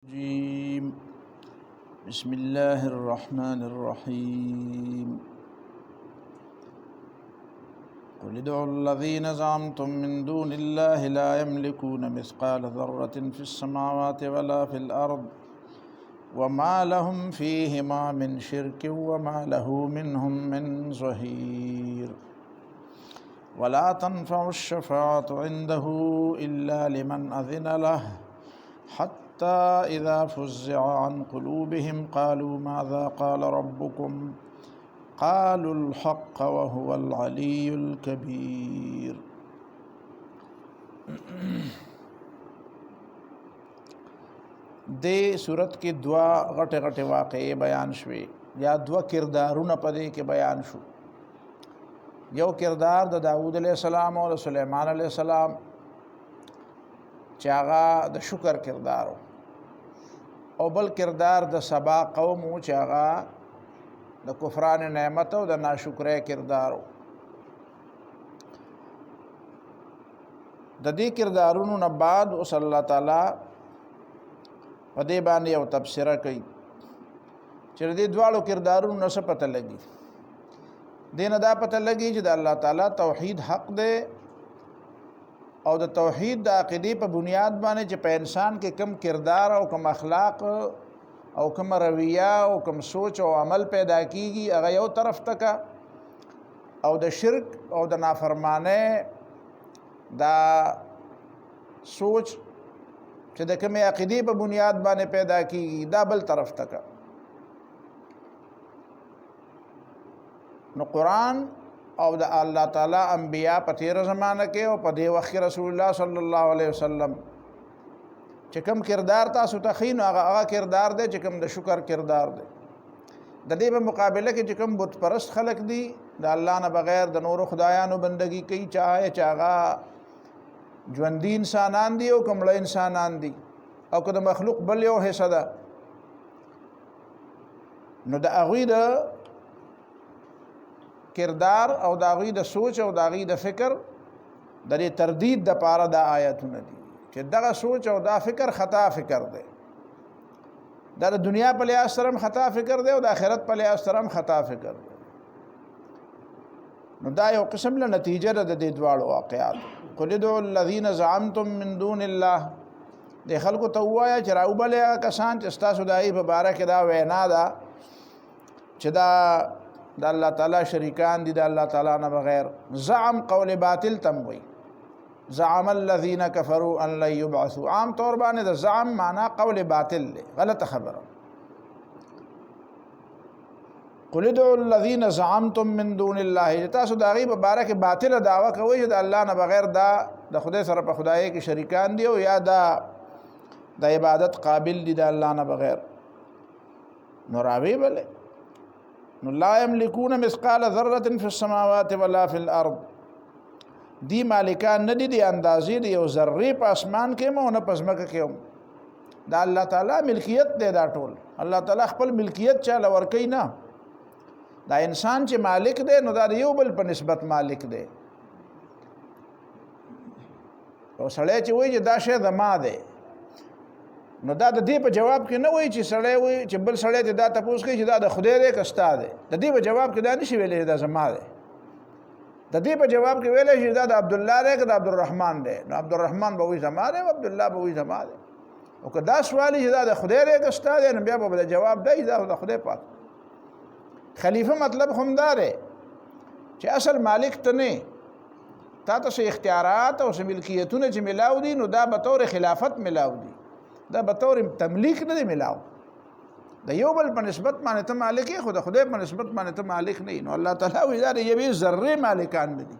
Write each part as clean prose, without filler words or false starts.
الرجيم بسم الله الرحمن الرحيم قل ادعوا الذين زعمتم من دون الله لا يملكون مثقال ذرة في السماوات ولا في الأرض وما لهم فيهما من شرك وما له منهم من ظهير ولا تنفع الشفاعة عنده إلا لمن أذن له حتى إذا فزع عن قلوبهم قالوا ماذا قال ربكم قالوا الحق وهو العلي الكبير. دې صورت کې دوا غټه غټه واقعې بیان شوې یا دوا کردارونه پدې کې بیان شو. یو کردار د داوود علیه السلام او سليمان علیه السلام چې هغه د شکر کردار او بل کردار د سبا قوم چې هغه د کفران نعمت او د ناشکرۍ کردار. د دې کردارونو نه بعد اوس الله تعالی په دې باندې یو تبصره کوي چې دې دواړو کردارونو نه څه پته لګي. دې نه دا پته لګي چې د الله تعالی توحید حق دی او د توحید د عقیدې په بنیاد باندې چې په انسان کې کم کردار او کم اخلاق او کم رویه او کم سوچ او عمل پیدا کیږي هغه یو طرف تکا او د شرک او د نافرمانه دا سوچ چې د کومې عقیدې په بنیاد باندې پیدا کیږي دا بل طرف تکا. نو قرآن او د الله تعالی انبیاء په تیر زمانه کې او په دې وخت رسول الله صلی الله علیه وسلم چې کوم کردار تاسو ته خین هغه کردار دی چې کوم د شکر کردار دی. د دې په مقابله کې چې کوم بت پرست خلق دي د الله نه بغیر د نورو خدایانو بندگی کوي چاهه چاغه ژوندي انسانان دي او کومړه انسانان دي او که د مخلوق بل یو حصہ ده نو د هغوی د کردار او د هغوی د سوچ او د هغوی د فکر د دې تردید د پاره د آیتونه دي چې دغه سوچ او دا فکر خطا فکر دی. دا د دنیا په لحاظ سره خطا فکر دی او د آخرت په لحاظ سره خطا فکر دی. نو دا یو قسم له نتیجه ده د دې دواړو واقعات. قل ادعوا الذين زعمتم من دون الله د خلکو ته ووایه چې راوبلې هغه کسان چې ستاسو د هغې په باره کې دا وینا ده چې دا د الله تعالی شریکان دي د الله تعالی نه بغیر. زعم قول باطل تم وي. زعم الذين كفروا ان لن يبعثوا عام طور باندې د زعم معنا قول باطل دی غلط خبره. قل ادعوا الذين زعمتم من دون الله تاسو د هغې په باره کې باطله دعوه کوئ چې د الله نه بغیر دا د خدای سره په خدایۍ کې شریکان دي او یا دا د عبادت قابل دي د الله نه بغیر. نو راوی بلې نو لا یملکون مثقال ذره فی السماوات ولا فی الارض دی مالکان نه دي د اندازې د یو ذرې په اسمان کې هم او نه په ځمکه کې هم. دا الله تعالی ملکیت دی. دا ټول الله تعالی خپل ملکیت چاله ورکوي نه. دا انسان چې مالک دی نو دا د یو بل په نسبت مالک دی. او سړی چې وایي چې دا شی زما دی نو دا د دې په جواب کې نه وایي چې سړی وایي چې بل سړی ته دا تپوس کوي چې دا د خدای دی که ستا دی. د دې په جواب کې دا نشي ویلی دا زما دی. د دې په جواب کې ویلی چې دا د عبدالله دی که د عبدالرحمن دی نو عبدالرحمن به وایي زما دی او عبدالله به وایي زما دی. او که دا سوال چې دا د خدای دی که ستا دی نو بیا به د جواب دی دا د خدای پاک. خلیفه مطلب هم دا دی چې اصل مالک ته نه تا ته څه اختیارات او څه ملکیتونه چې ملاو دي نو دا به طور خلافت ملاو دي. دا به طور تملیک نه دی ملاو. د یو بل په نسبت باندې ته مالک یې خو د خدای په نسبت باندې ته مالک نه یې. نو الله تعالی وایي دا د یوې ذرې مالکان نه دي.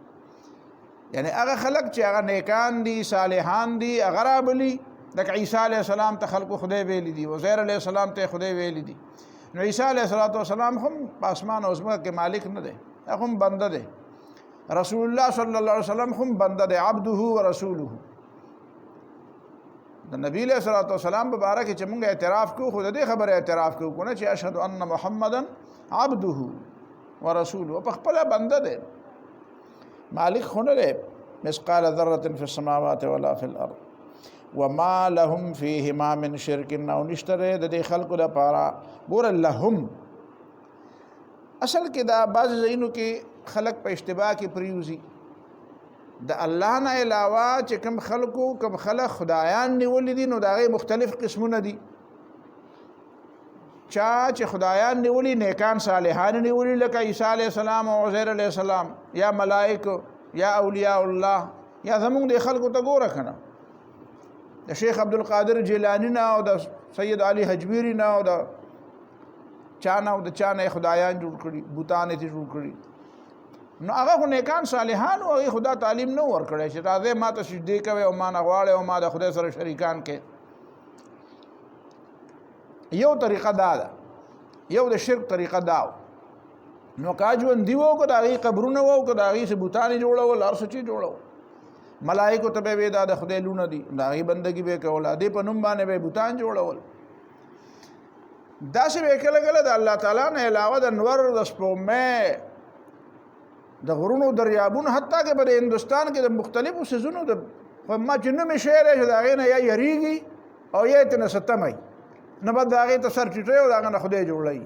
یعنی هغه خلک چې هغه نیکان دي صالحان دي هغه رابلي لکه عیسی علیه السلام ته خلکو خدای ویلی دي عزیر علیه السلام ته خدای ویلی دي. نو عیسی علیه السلام هم په اسمان او ځمکه کې مالک نه دی. هغه هم بنده دی. رسول الله صلی الله علیه وسلم هم بنده دی عبده و رسوله. د نبی علیہ الصلوۃ والسلام په باره کې چې موږ اعتراف کوو خو د دې خبره اعتراف کوو نه چې اشهد ان محمدا عبده ورسوله په خپل بنده دی مالک خو نه دی. مثقال ذره فی السماوات ولا فی الارض وما لهم فيهما من شرک او نشته د دې خلکو لپاره ګوره لهم اصل کې دا بعض ځایونو کې خلک په اشتباه کې پریوزي د الله نه علاوه چې کوم خلک خدایان نیولي دي نو د هغې مختلف قسمونه دي چا چې خدایان نیولي نیکان صالحان نیولي لکه عیسی علیه السلام او عزیر علیه السلام یا ملائکه یا اولیاء الله یا زمونږ د خلکو ته ګوره که نه د شیخ عبدالقادر جیلانی نه او د سید علی حجویری نه او د چا نه خدایان جوړ کړي بوتان یې جوړ کړي نو هغه خو نیکان صالحان او هغې خدا تعلیم نه ورکړی چې راځئ ما ته سجدې کوئ او ما نه غواړئ او ما د خدای سره شریکان کې یو طریقه دا ده یو د شرک طریقه دا نو که ژوندي وو که د هغې قبرونه وو که د هغې څه بوتان یې جوړول هر څه چې جوړول ملائکو ته به وې دا د خدای لونه دي د هغې بندګي به یې کوله دې په نوم باندې به یې بوتان جوړول داسې به یې کله کله د الله تعالی نه علاوه د نور د سپوږمۍ د غرونو دریابونو حتی که به د هندوستان کې د مختلفو څیزونو د ما چې نومې شی دی چې د هغې نه یا یریږي او یا یې ترنه څه تمی نه به د هغې ته سر ټیټوي او د هغه نه خدای جوړوي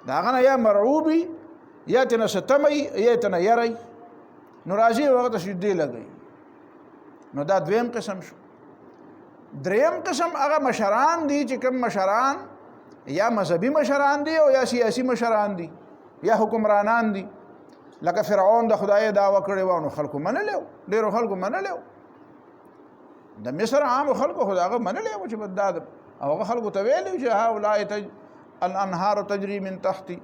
د هغه نه یا مرعوبي یا ترنه څه تمی یا یې ترنه یری نو راځي هغه ته سجدې لګوي نو دا دویم قسم شو دریم قسم هغه مشران دي چې کوم مشران یا مذهبي مشران دي او یا سیاسي مشران دي یا حکمرانان دي لکه فرعون د خدای دعوه کړې وه نو خلکو منلی و ډېرو خلکو منلی و د مصر عامو خلکو خو د هغه منلی و چې دا او هغه خلکو ته ویلی چې هؤلاء الانهار تجري من تحتي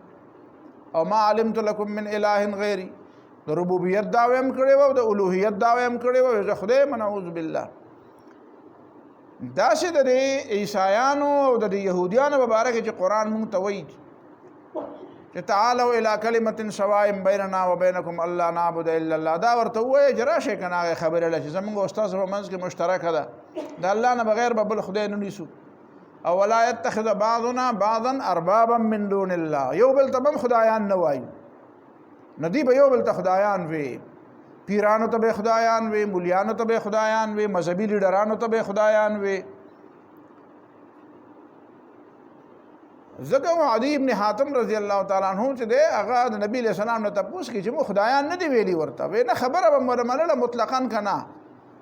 او ما علمت لكم من اله غیري د ربوبیت دعوه هم کړې وه او د الوهیت دعوه هم کړې وه زه خدای یم نعوذ بالله داسې د دې عیسایانو او د دې یهودیانو په باره کې چې قرآن مونږ ته وایي چې تعالوا الى کلمة سواء بیننا وبینکم الله نعبد الا الله دا ورته ووایه چې راشئ که نه هغې خبرې له چې زمونږ او ستاسو په منځ کې مشترکه ده د الله نه بغیر به بل خدای نه نیسو او ولا يتخذ بعضنا بعضا اربابا من دون الله یو بل ته به هم خدایان نه وایو نو دوی به یو بل ته خدایان وي پیرانو ته به خدایان وي مولیانو ته به خدایان وي مذهبي لیډرانو ته به خدایان وي ځکه عدي ابن حاتم رضی الله تعالی عنہ چې دی هغه د نبي علیه السلام نه تپوس کړي چې مو خدایان نه دي ویلي ورته وی نه خبره به مو منله مطلقا که نه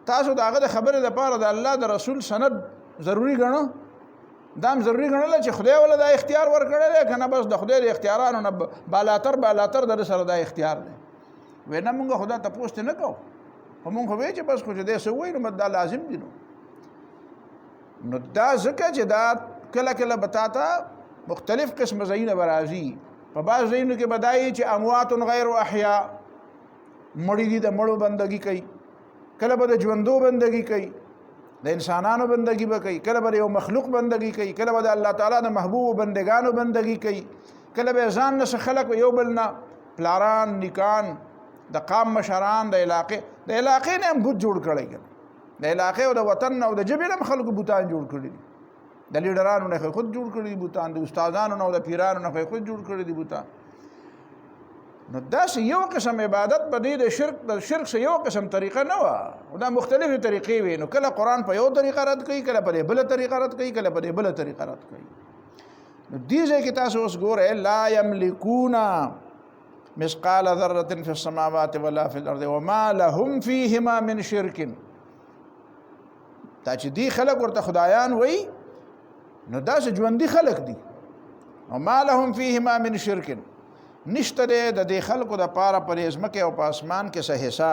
تاسو د هغه د خبرې دپاره د الله د رسول سند ضروري ګڼو دا هم ضروري ګڼله چې خدای وله دا اختیار ورکړی دی که نه بس د خدای د اختیارانو نه بالاتر د سره دا اختیار دی وی نه مونږ خدا تپوس ته نه کوو خو مونږ خو وایو چې بس خو چې دی څه ووایي نو دا لازم دي نو دا ځکه چې دا کله کله به تا ته مختلف قسم ځایونه به راځي په بعض ځایونو کې به دا وي چې اموات غیر احیا مړي دي د مړو بندګي کوي کله به د ژوندو بندګي کوي د انسانانو بندگی به کوي کله به یو مخلوق بندگی کوي کله به د الله تعالی د محبوب بندگانو بندگی کوي کله به ځان نه خلق یو بل نه پلاران نیکان د قام مشران د علاقې نه هم بوت جوړ کړی د علاقې او د وطن او د ژبې نه خلکو بوتان جوړ کړي دي د لیډرانو نه خود جوړ کړي دي بوتان د استادانو نه او د پیرانو نه خود جوړ کړي دي بوتان نو داسې یو قسم عبادت په دې د شرک سه یو قسم طریقه نه وه دا مختلفې طریقې وي نو کله قرآن په یو طریقه رد کوي کله په دې بله طریقه رد کوي کله په دې بله طریقه رد کوي نو دې ځای کې تاسو اوس ګورئ لا یملکون مثقال ذرة في السماوات ولا في الأرض وما لهم فيهما من شرك دا چې دی خلق ورته خدایان وي نو داسې ژوندي خلق دي وما لهم فيهما من شرك نشته دی د دې خلکو دپاره په دې ځمکې او په اسمان کې څه حصه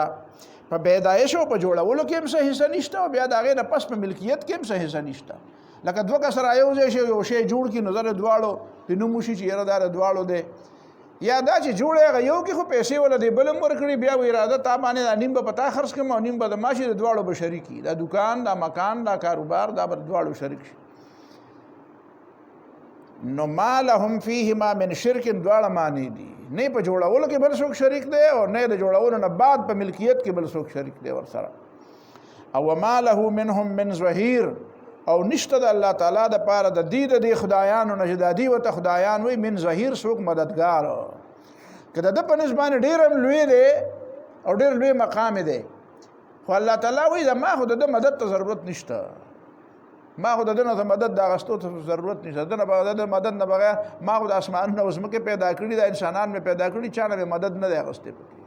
په پیدایش او په جوړولو کې هم څه حصه نشته او بیا د هغې نه پس په ملکیت کې هم څه حصه نشته لکه دوه کسه رایوځی شي یو شی جوړ کړي نو د دواړو پې نوم وشي چې یاره دا د دواړو دی یا دا چې جوړ هغه یو کې خو پیسې وله دی بل هم ورکړي بیا به اراده تا باندې دا نیم به په تا خرڅ کړم او نیم به د ما شي د دواړو به شریک وي دا دوکان دا مکان دا کاروبار دا به د دواړو شریک شي نو ما لهم فیهما من شرک دواړه معنی دي نه په جوړولو کې بل څوک شریک دی او نه د جوړولو نه بعد په ملکیت کې بل څوک شریک دی ورسره او ما له منهم من ظهیر او نشته د الله تعالی د پاره د دې خدایانو نه چې د دې ورته خدایان وي من ظهیر څوک مددگار که د په نسبت ډېر هم لوی دی او ډېر لوی مقام دی خو الله تعالی وایي ما خو د مدد ته ضرورت نشته، ما خو د نه مدد د اغستو ته ضرورت نشته، د مدد نه بغیر ما خو د اسمانونو او ځمکې پیدا کړي، د انسانان مې پیدا کړي، چا نه مدد نه دی اغستې پکې.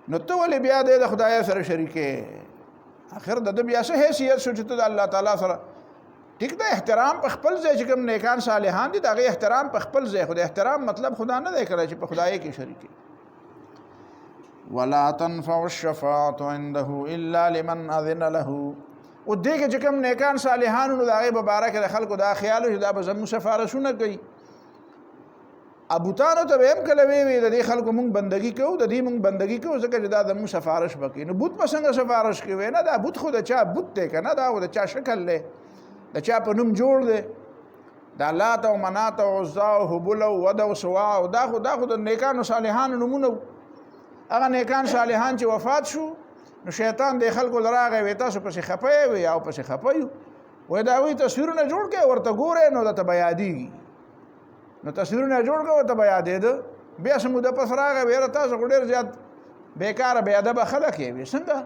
نو ته ولې بیا د خدای سره شریکې؟ اخر د بیا څه حیثیت شو چې ته د الله تعالی سره ټیک ده. احترام په خپل ځای چې کوم نیکان صالحان دي د هغې احترام په خپل ځای، خو د احترام مطلب خدا نه دی کړی چې په خدای کې شریکې. ولا تنفع الشفاعة عنده الا لمن اذن له. او دې کې چې کوم نیکان صالحانو نو د هغې مبارک د خلکو دا خیال چې دا به زموږ سفارشونه کوي. ابوتانو ته به هم کله وی د دې خلکو مونږ بندګي کوو، د دې مونږ بندګي کوو ځکه چې دا زموږ سفارش به کوي. نو بوت به څنګه سفارش کوي؟ نه دا بوت خو د چا بوت دی که نه، دا خو د چا شکل دی، د چا په نوم جوړ دی. دا لات او منات او عزا او هبل او ود او سوا او دا خو د نیکانو صالحانو نومونه وو. هغه نیکان صالحان چې وفات شو نو شیطان د خلکو لراغی وی تاسو پسې خپه وي او پسې خپه یو، وای دا وی تصویرونه جوړ کړئ ورته ګورئ نو درته به یادېږي. نو تصویرونه جوړ کړه ورته به یادېده. بیا څه موده پس راغی ویره تاسو خو ډېر زیات بېکاره بې ادبه خلک یې. وی څنګه؟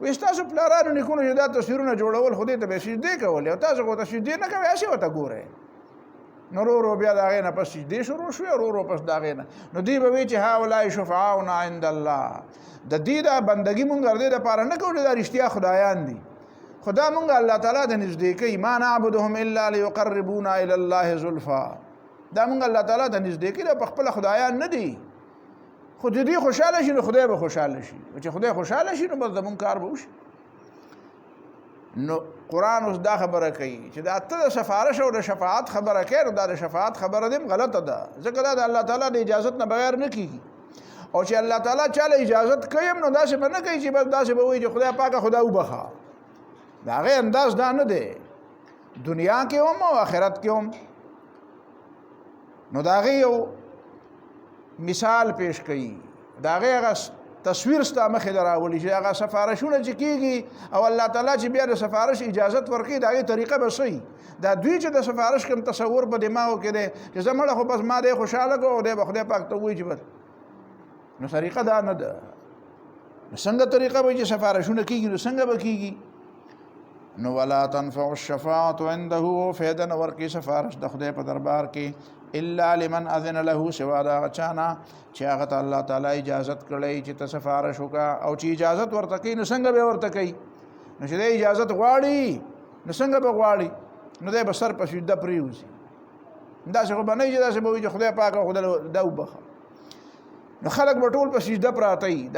وی ستاسو پلارانو نیکونو چې دا تصویرونه جوړول خو دې ته به سجدې کولې او تاسو خو ته سجدې نه کوئ، هسې ورته ګورئ. نو ورو بیا د هغې نه پس سجدې شروع شوې، ورو پس د هغې نه نو دوی به وایي چې هؤلاء شفعاؤنا عند الله. د دې دا بندګي مونږ د دې دپاره نه کوو چې دا رښتیا خدایان دي، خدا مونږ الله تعالی ته نږدې کوي. ما نعبدهم الا لیقربونا الی الله زلفا. دا مونږ الله تعالی ته نږدې کوي، دا په خپله خدایان نه دي. خو چې دوی خوشحاله شي نو خدای به خوشحاله شي، چې خدای خوشحاله شي نو بس زمونږ کار به وشي. نو قرآن اوس دا خبره کوي چې دا ته د سفارش او د شفاعت خبره کوي، نو دا د شفاعت خبره دې غلطه ده، ځکه دا د الله تعالی د اجازت نه بغیر نه کېږي. او چې الله تعالی چاله اجازت کوي نو داسې به نه کوي چې بس داسې به وایي چې خدای پاکه خدا وبخه. د هغې انداز دا نه دی، دنیا کې هم او آخرت کې هم. نو د هغې یو مثال پیش کوي، د هغې هغه تصویر ستا مخې ته راولي چې هغه سفارشونه چې کېږي او الله تعالی چې بیا د سفارش اجازت ورکوي د هغې طریقه به څه دا دوی چې د سفارش کوم تصور په دماغو کې دی چې زه مړه خو بس ما دی خوشحاله کړو او دی به خدای پاک ته ووایي چې بس. نو طریقه دا نه ده. نو څنګه طریقه به چې سفارشونه کېږي نو څنګه به کېږي؟ نو ولا تنفع الشفاعة عنده، فایده نه ورکوي سفارش د خدای په دربار کې الا لمن اذن له، سوا د هغه چا نه چې هغه ته الله تعالی اجازت کړی چې ته سفارش وکړه. او چې اجازت ورته کوي نو څنګه به ورته کوي؟ نو چې دی اجازت غواړي نو څنګه به غواړي؟ نو دی به سر په سجده پرېوځي. داسې خو به نه وي چې داسې به وایي چې خدای پاک خدای دا وبخه. نو خلک به ټول په سجده پراته وي،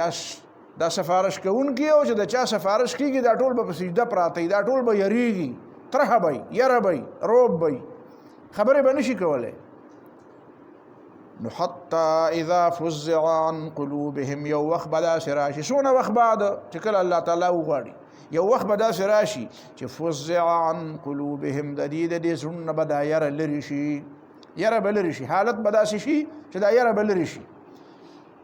دا سفارش کوونکي او چې د چا سفارش کېږي دا ټول به په سجده پراته وي، دا ټول به یریږي، ترحه به وي، یره به وي، روب به وي، خبرې به نشي کولی. نو حتی اذا فزع عن قلوبهم، یو وخت به داسې راشي، څونه وخت بعد چې کله الله تعالی وغواړي، یو وخت به داسې راشي چې فزع عن قلوبهم، د دې زړونه به دا یره لرې شي، یره به لرې شي، حالت به داسې شي چې دا یره به لرې شي.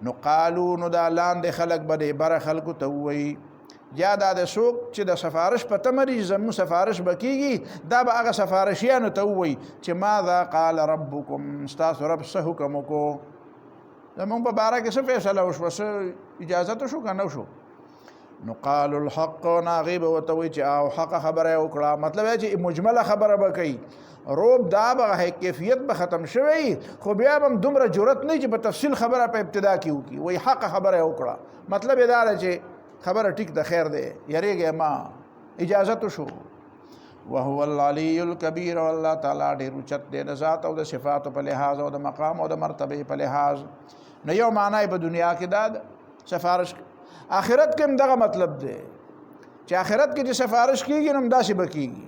نو قالو، نو دا لاندې خلک به د بره خلکو ته ووایي یا دا د څوک چې د سفارش په تمه دي زموږ سفارش به کېږي، دا به هغه سفارشیانو ته ووایي چې ماذا قال ربکم، ستاسو رب څه حکم وکړو، زمونږ په باره کې څه فیصله وشوه، څه اجازت وشو که نه وشو؟ نو قالوا الحق، نه هغې به ورته وایي چې او حقه خبره یې وکړه. مطلب یې چې مجمله خبره به کوي، روب دا به کیفیت به ختم شوی، خو بیا به هم دومره جرأت نه چې په تفصیل خبره په ابتدا کې وکړي، وایي حقه خبره یې وکړه. مطلب یې دا ده چې خبره ټیک ده، خیر دی، یریږئ ما، اجازت وشو. وهو العلی الکبیر، والله تعالی ډېر اوچت دی د ذات او د صفاتو په لحاظ او د مقام او د مرتبې په لحاظ. نو یو معنی په دنیا کې دا ده سفارش، آخرت کې هم دغه مطلب دی چې آخرت کې چې سفارش کېږي نو همداسې به کېږي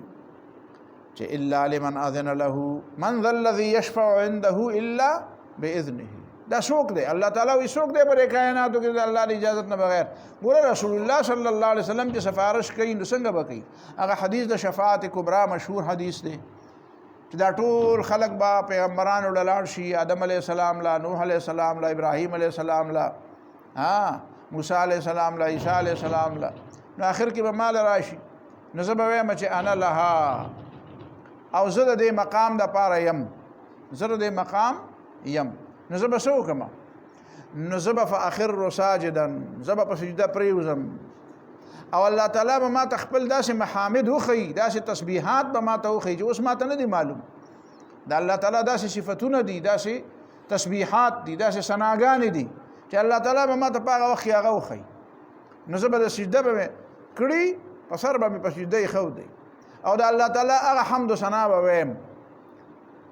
چې الا لمن اذن له، من ذا الذي یشفع عنده الا باذنه. دا څوک دی؟ الله تعالی وایي څوک دی په کائناتو کې د الله د اجازت نه بغیر؟ ګوره رسول الله صلی الله علیه وسلم چې سفارش کوي نو څنګه به کوي؟ هغه حدیث د شفاعت کبرا مشهور حدیث دی چې دا ټول خلک به پیغمبرانو له لاړ شي، آدم علیه السلام لا، نوح علیه السلام لا، ابراهیم علیه السلام لا، موسی علیه السلام لا، عیسی علیه السلام لا. نو آخر کې به مال راشي، نو زه به وایم چې انا لها، او زه د دې مقام دپاره یم، زه د دې مقام یم. نو زه به څه وکړم؟ نو زب فاخر ساجدا زب په سجده پریوزم او الله تعالی به ما تخپل داسې محامد وخی داسې تسبیحات به ما ته وخی چې اوس ما ته نه دي معلوم د الله تعالی داسې صفاتونه دي داسې تسبیحات دي داسې ثناګانې دي چې الله تعالی به ما ته په هغه وخت هغه وخی نو زه به د سجده به کړي په سر به مې په سجده خو دی او د الله تعالی هغه حمد و ثنا به ویم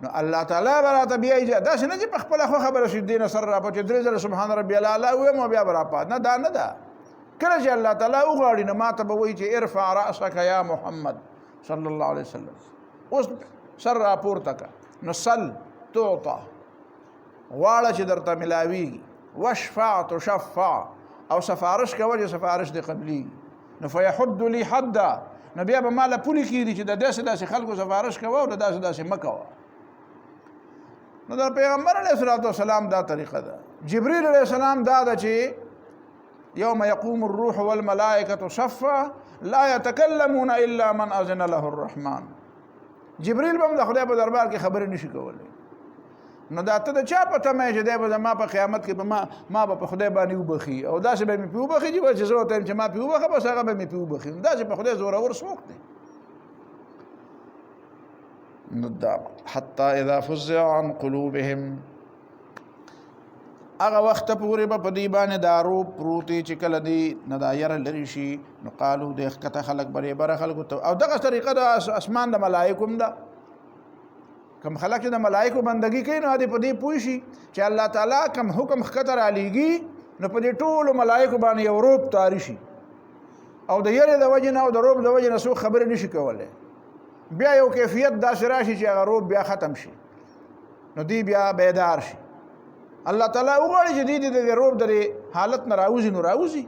نو الله تعالی به راته بیا داسې نه چې په خپله خوښه به سجدې نه سر راپه چې درې ځله سبحان ربي الاعلی ویم او بیا به راپات نه دا نه ده کله چې الله تعالی وغواړي نو ما ته به وایي چې ارفع رأسک یا محمد صلی الله علیه وسلم اوس سر راپورته کړه نو سل تعطى غواړه چې درته ملاویږي واشفع تشفع او سفارش کوه چې سفارش دې قبلېږي نو فیحد لي حدا نو بیا به ما له پولې کېږدي چې د داسې داسې خلکو سفارش کوه او د داسې داسې مه کوه نو د پیغمبر علیه الصلاة والسلام دا طریقه ده جبریل علیه السلام دا ده چې یوم یقوم الروح والملائکة صفا لا يتکلمون الا من اذن له الرحمن جبریل به هم د خدای په دربار کې خبرې نشي کولی نو دا ته د چا پته مې چې دی به زما په قیامت کې به ما به په خدای باندې وبخي او داسې به مې پې وبخي چې زه ورته یم چې ما پې وبخه بس هغه به مې پې وبخي داسې په خدای زورور څوک دی نو دا حتی اذا فزع عن قلوبهم هغه وخت پورې به په دې باندې دا روب پروتې چې کله دی نه دا یره لرې شي نو قالو د ښکته خلک برابره خلکو ته او دغه طریقه د اسمان د ملایکو هم ده کم خلک چې د ملایکو بندګي کوي نو دې په دې پوه شي چې الله تعالی کم حکم ښکته رالیږي نو په دې ټولو ملایکو باندې یو روب طاري شي او د یرې د وجې نه او د روب د وجې نه څوک خبرې نشي کولی بیا یو کیفیت داسې راشي چې هغه روب بیا ختم شي نو دی بیا بیدار شي الله تعالی وغواړي چې دې د روب د حالت نه راوځي نو راوځي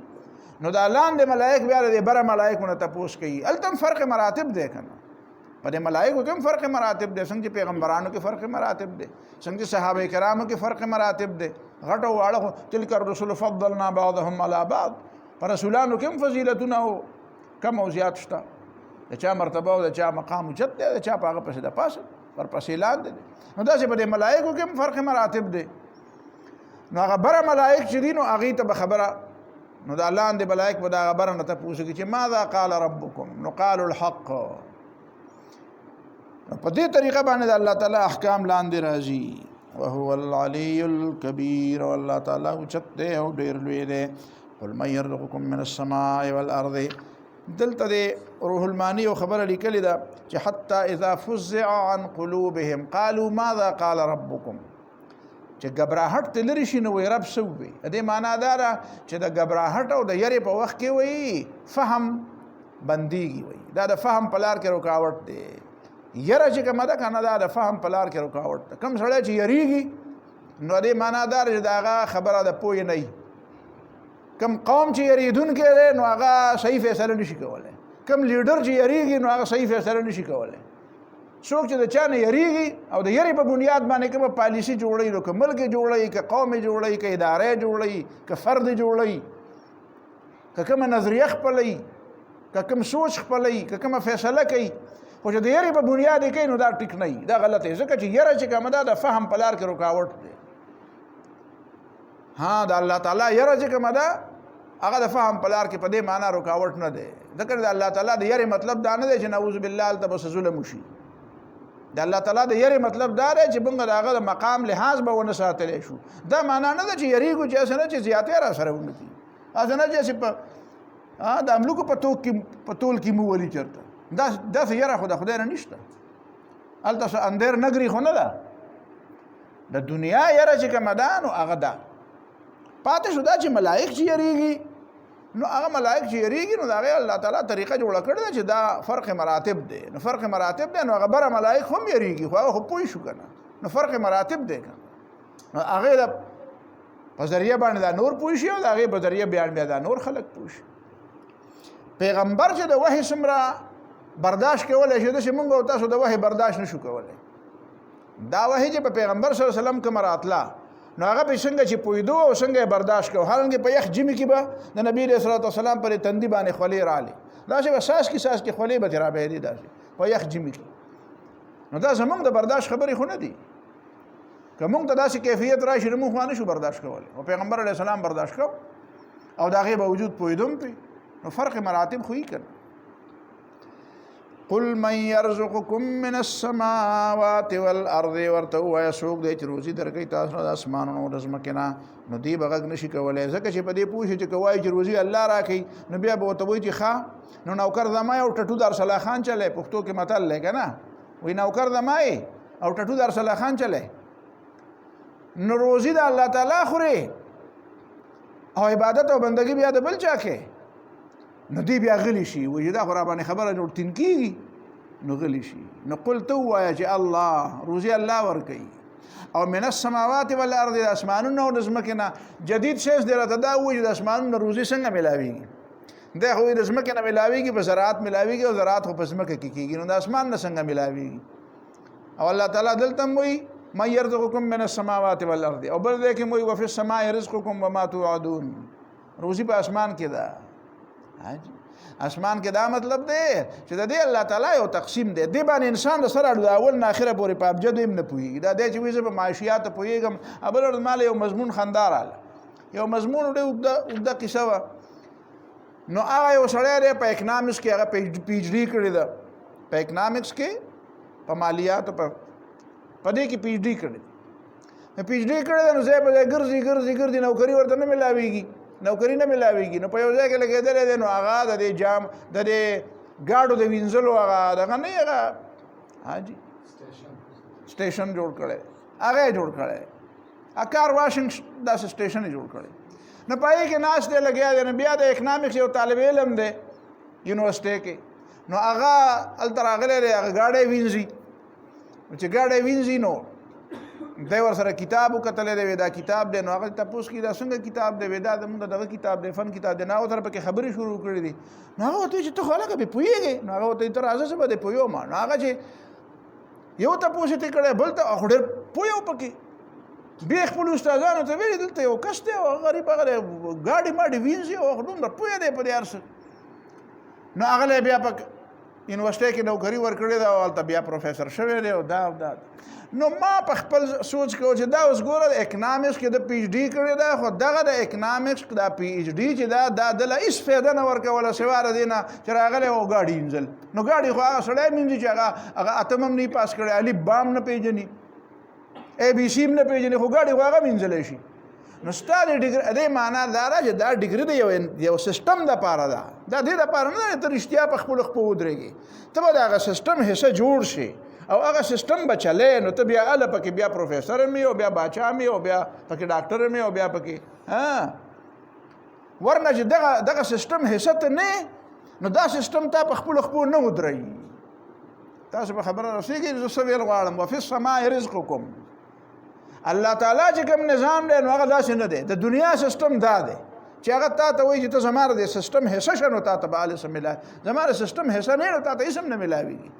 نو دا لاندې ملایک بیا د بره ملایکو نه تپوس کوي هلته فرق مراتب دی که نه په دې ملایکو کې هم فرق مراتب دی څنګه چې پیغمبرانو کې فرق مراتب دی څنګه چې صحابه کرامو کې فرق مراتب دی غټ او واړه تلک الرسل فضلنا بعضهم على بعض پر رسولانو کې هم فضیلتونه او کم او زیات شته د چا مرتبه او د چا مقام اوچت دی د چا په هغه پسې د پاسه پر پسې لاندې دی نو داسې په دې ملایکو کې هم فرق مراتب دی نو هغه بره ملایک چې دي نو هغې ته به خبره نو دا لاندې ملایک به د هغه بره نه تپوس کوي چې ماذا قال ربکم نو قالوا الحق په دې طریقه باندې د الله تعالی احکام لاندې راځي وهو العلی الکبیر او الله تعالی اوچت دی او ډېر لوی دی قل من یرزقکم من السماء والارض دلته د روح المانی او خبره لیکلې ده چې حتی اذا فزع عن قلوبهم قالوا ماذا قال ربکم چې غبراهټ ته لري شي نو رب څه وي دې معنا دا ده چې د غبراهټ او د یری په وخت کې وي فهم بنديږي وي دا د فهم په لار کې رکاوټ دی یره چې کومه ده کنه دا د فهم په لار کې رکاوټ ده کم سړی چې یریږي نو دې معنا دا چې دا خبره د پوی نه کم قوم چې یریدونکی دی نو هغه صحیح فیصله نشي کولی کم لیډر چې یریږي نو هغه صحیح فیصله نشي کولی څوک چې د چا نه یریږي او د یری په بنیاد باندې کومه پالیسي جوړوي نو که ملک جوړوي که قوم جوړوي که ادارې جوړوي که فرد جوړوي که کومه نظریه خپلوي که کوم سوچ خپلوي که کومه فیصله کوي خو چې د یری په بنیاد کوي نو دا ټیک نه وي دا غلط دی ځکه چې یره چې کومه ده د فهم په لار کې رکاوټ دی ها د الله تعالی یره چې کومه ده هغه د فهم په لار کې په دې معنا رکاوټ نه دی ځکه د الله تعالی د یری مطلب دا نه دی چې نعوذ بالله هلته بس ظلم وشي د الله تعالی د یری مطلب دا دی چې موږ د هغه د مقام لحاظ به ونه ساتلی شو دا معنا نه ده چې یریږو چې هسې نه چې زیاتې را سره ونه کړي هسې نه چې په د املوکو په تول کې مو ولي چېرته داسې یره خو د خدای نه نشته هلته څه اندیر نګري خو نه ده د دنیا یره چې کومه ده نو هغه ده پاتې شو دا چې ملایک چې یریږي نو هغه ملائک چې یریږي نو د هغې الله تعالی طریقه جوړه کړې ده چې دا فرق مراتب دی نو فرق مراتب دی نو هغه بره ملائک هم یریږي خو هغه خو پوه شو که نه نو فرق مراتب دی که نو هغې د په ذریعه باندې دا نور پوه شي او د هغې په ذریعه بیا دا نور خلک پوه شي پیغمبر چې د وحی څومره برداشت کولی شي داسې مونږ او تاسو د وحی برداشت نشو کولی دا وحی چې په پیغمبر صلی الله علیه وسلم کومه راتله نو هغه به څنګه چې پوهېدو او څنګه یې برداشت کوو حالانکې په یخ ژمي کې به د نبي علیه صلات وسلام پرې تندي باندې خولې رالې داسې به ساس کې خولې به ترې رابهېدې داسې په یخ ژمي کې نو دا زمونږ د برداشت خبرې خو نه دي که موږ ته داسې کیفیت راشي نو موږ نه شو برداشت کولی او پیغمبر علیه السلام برداشت کو او د هغې باوجود پوهېدم پرې نو فرق مراتب خو یې که قل من يرزقكم من السماوات والارض ورته ووایه څوک دی چې روزي درکوي تاسو نه د اسمانونو د ځمکې نه نو دوی به غږ نشي کولی ځکه چې په دې پوه شي چې که وایي چې روزي الله راکوي نو بیا به ورته وایي چې ښه نو نوکر زما او ټټو د ارسلا خان چلی پښتو کې متل دی که نه وایي نوکر زما او ټټو د ارسلا خان چلی نو روزي د الله تعالی خوري او عبادت او بندگی بیا د بل چا کې نو دی بیا غلی شي وایي دا خو را باندې خبره جوړ تین کېږي نو غلی شي نو قل ته ووایه چې الله روزي الله ورکوي او من السماوات والارض د اسمانونو او د ځمکې نه جدید شیز دی راته دا وایي چې د اسمانونو روزي څنګه میلاویږي دی خو د ځمکې نه میلاویږي په زراعت میلاویږي او زراعت خو په ځمکه کې کېږي نو د اسمان نه څنګه میلاویږي او الله تعالی دلته هم وایي من يرزقكم من السماوات والارض او بل دی کې وایي وفي السماء رزقكم وما توعدون روزي په اسمان کې ده اسمان کې دا مطلب دی چې د دې الله تعالی یو تقسیم دی دې باندې انسان د سره د اول نه اخره پورې په ابجد هم نه پوهېږي دا دی چې وایي زه په معاشیات پوهېږم بل ورځ ماله یو مضمون خندا راله یو مضمون ډېر اوږده کیسه وه نو هغه یو سړی دی په اکنامکس کې هغه پی ایچ ډي کړې ده په اکنامکس کې په مالیاتو په دې کې پی ایچ ډي کړې ده پی ایچ ډي کړې ده نو ځای په ځای ګرځي نوکري ورته نه میلاویږي نوکری نه میلاویږي نو په یو ځای کې لګېدلی دی نو هغه د دې جام د دې ګاډو د وینځلو هغه دغه نه هغه حاجي سټیشن جوړ کړی هغه یې جوړ کړی کار واشنګ داسې سټیشن یې جوړ کړی نو په هغې کې ناست دی لګیا دی نو بیا د اکنامکس یو طالب علم دی یونیورسټۍ کې نو هغه هلته راغلی دی هغه ګاډی وینځي چې ګاډی وینځي نو دی ورسره کتاب وکتلی دی دا کتاب دی نو هغه تپوس کړي دا څنګه کتاب دی دا زموږ دغه کتاب دی فن کتاب دی نو هغه سره پکې خبرې شروع کړي دي نو هغه ورته چې ته خو هلکه پې پوهېږې نو هغه ورته ته راځه زه به دې پوهېږم نو هغه چې یو تپوس یې کړی بل ته خو ډېر پوهېو پکې بیا خپلو استادانو ته ویلي دلته یو کس دی او غریب هغه دی ګاډي ماډي وینځي او دومره پوهه دی په دې هر څه نو هغه بیا په یونیورسټۍ کې نوکري ورکړې ده او هلته بیا پروفیسر شوی دی او دا نو ما په خپل سوچ کې چې دا اوس ګوره د اکنامکس کې د پی ایچ ډي کړې ده خو دغه د اکنامکس دا پی ایچ ډي چې دا دله هېڅ فایده نه ورکوله سوا د دې نه چې راغلی او ګاډي وینځل نو ګاډي خو هغه سړی وینځي چې هغه اتم هم نه پاس کړی الف بام نه پیژني ای بي سي هم نه پیژني خو ګاډي خو هغه وینځلی شي نو ستا د ډګري دې معنا دا ده چې دا ډګري د یو سیسټم دپاره ده دا دې دپاره نه ده ته رښتیا په خپلو خپو ودرېږي ته به د هغه سیسټم حصه جوړ شي او هغه سیسټم به چلی نو ته بیا هله پکې بیا پروفیسر هم او بیا باچا هم او بیا پکې ډاکټر هم او بیا پکې ورنه چې دغه سیسټم حصه ته نه نو دا سیسټم تا په خپلو خپو نه ودرېږي تاسو په خبره رسېږي زه څه ویل غواړم وفي السماء رزقكم الله تعالی چې کوم نظام دی نو هغه داسې نه دی د دنیا سیسټم دا دی چې هغه تا ته وایي چې ته زما د سیسټم حصه شه نو تا ته به هلې څه میلاوي زما د سیسټم حصه نه نو تا ته هېڅ هم نه میلاویږي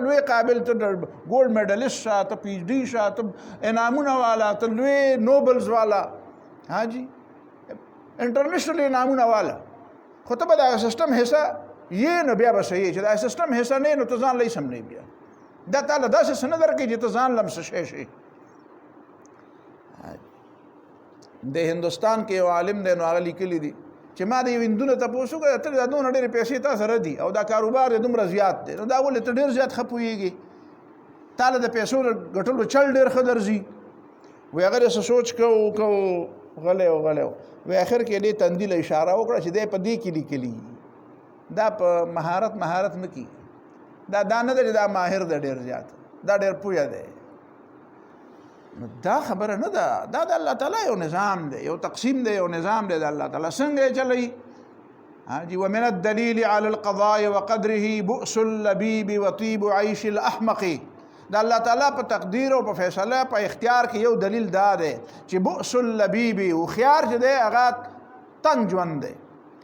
لوی قابل ته ګولډ میډلیسټ شه ته پی ایچ ډي شه ته انعامونه والا ته لوی نوبلز والا حاجي انټرنیشنل انعامونه والا خو ته به د هغه سیسټم حصه یې نو بیا به صحیح چې د سیسټم حصه نه نو ته ځان له هېڅ هم نه بیا دا تعالی داسې څه نه درکوي چې ته ځان له هم څه شی شي د هندوستان کې یو عالم دی نو هغه لیکلي دي چې ما د یو هندو نه تپوس وکړه ته دا دونه ډېرې پیسې تا سره دي او دا کاروبار یې دومره زیات دی نو دا ولې ته ډېر زیات ښه پوهېږي تا له د پیسو ګټلو چل ډېر ښه درځي وایي هغه څه سوچ کوو غلی وایي اخر کې دې تندي له اشاره وکړه چې دی په دې کې لیکلي دا په مهارت نه کي دا نه ده چې دا ماهر ده ډېر زیات دا ډېر پوهه دی نو دا خبره نه ده دا د الله تعالی یو نظام دی یو تقسیم دی یو نظام دی د الله تعالی څنګه یې چلوي جی ومن الدلیل علی القضاء وقدره بؤس اللبیب وطیب عیش الاحمق د الله تعالی په تقدیر او په فیصله په اختیار کې یو دلیل دا دی چې بؤس اللبیب هوښیار چې دی هغه تنګ ژوند دی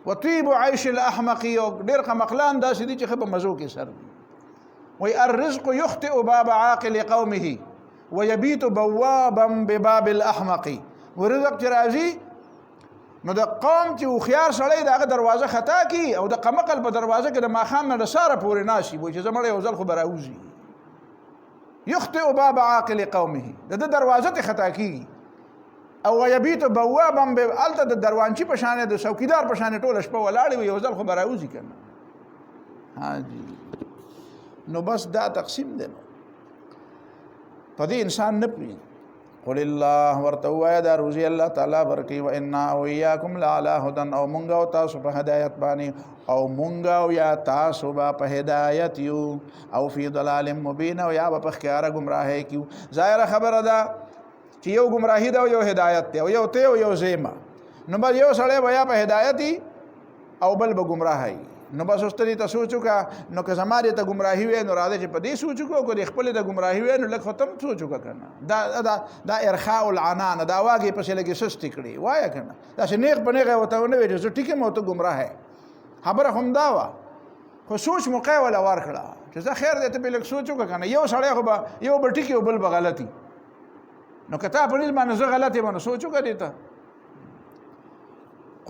وطیب عیش الاحمق او ډېر قمقلان داسې دي چې ښه په مزو کې سر دي وایي الرزق یخطئ باب عاقل قومه ويبيت بوابا بباب الاحمق ورزق چې راځي نو د قوم چې هوښیار سړی د هغه دروازه خطا کي او د قمقل په دروازه کې د ماښام نه د ساره پورې ناشي وایي چې زه مړی یو ځل خو به راوځي یخطئ باب عاقل قومه د دروازه ته خطا کیږي او یبیت بوابا الته د دروانچی په شان د څوکیدار په شان ټوله شپه ولاړ وي یو ځل خو براوځي کنه ها جی نو بس دا تقسیم دی په دې انسان نه پوي قل الله ورته وایا دا روزي الله تعالی ورکی و انا او یاکم لعلى هدى او مونږ او تاسو په هدایت باندې او مونږ او یا تاسو په هدایت یو او فی ضلال مبین او یا په ښکارا گمراهی کیو ظاهر خبره ده چې یو گمراهی ده او یو هدایت ده او یو ته او یو زیما نو بل یو سړی بیا په هدایتي او بل به گمراهی نو بس استری ته سوچو کا نو که زماره ته گمراهی وې نو راځي چې په دې سوچو کو د خپل د گمراهی وې نو لکه ختم سوچو کا کنه دا ارخاء العنان دا واګي په شلګي سستی کړي وایا کنه دا چې نیغ په نیغه وته نه وې چې ټیکه مو ته گمراه خبره هم دا وا خو سوچ موقع ولا ور کړه چې زه خیر دې ته په لک سوچو کا کنه یو سړی خو یو بل ټیکه او بل بغلطي نو کته په دې باندې زه غلطي باندې سوچو کا دیتا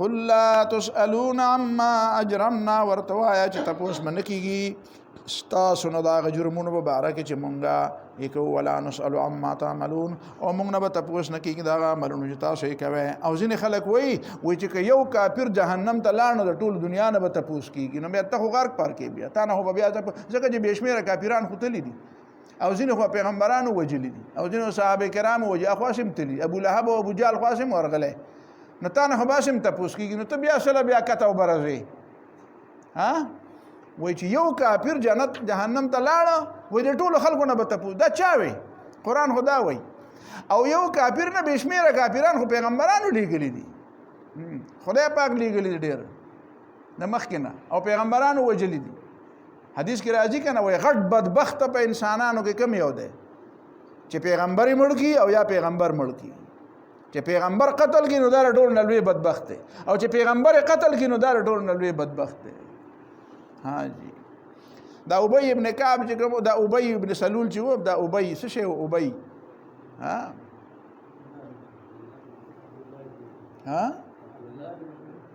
قل لا تسألون عما اجرمنا ورتوایا چې تاسو من کیږي تاسو نه دا جرمونو مبارک چې مونږه یکو ولا نسأل عما تعملون او مونږ نه به تاسو نه کیږي دا عملونه چې تاسو یې کوي او ځینې خلک وایي چې یو کافر جهنم ته لاړ نو د ټول دنیا نه به تاسو کیږي نو بیا ته خو غرق پار کې بیا تا نه هو بیا ځکه چې بشمیره کافران خو تللی دي او ځینې خو پیغمبرانو وجلی دي او ځینې صحابه کرام وجه خاصم تللی ابو لهب او ابو جهل خاصم ورغله نو تا نه باسم تپوس کیږي نو ته بیا سره بیا کته وبرځي ها وای چې یو کافر جنت جهنم ته لاړ وای د ټولو خلکو نه به تپوس دا چا وي قرآن خدا وای او یو کافر نه بشمیره کافران خو پیغمبرانو لیږلي دي خدای پاک لیږلي ډېر د مخکې نه او پیغمبرانو وجلي دي حدیث کې راځي کنه وای غټ بدبخت په انسانانو کې کم یو دی چې پیغمبري مړ کی او یا پیغمبر مړ کی چې پیغمبر قتل کی نو دا ټول نلوي بدبخت دی او چې پیغمبر قتل کی نو دا ټول نلوي بدبخت دی ها جی دا ابی ابن کعب چې کوم دا ابی ابن سلول چې و دا ابی څه شی ابی ها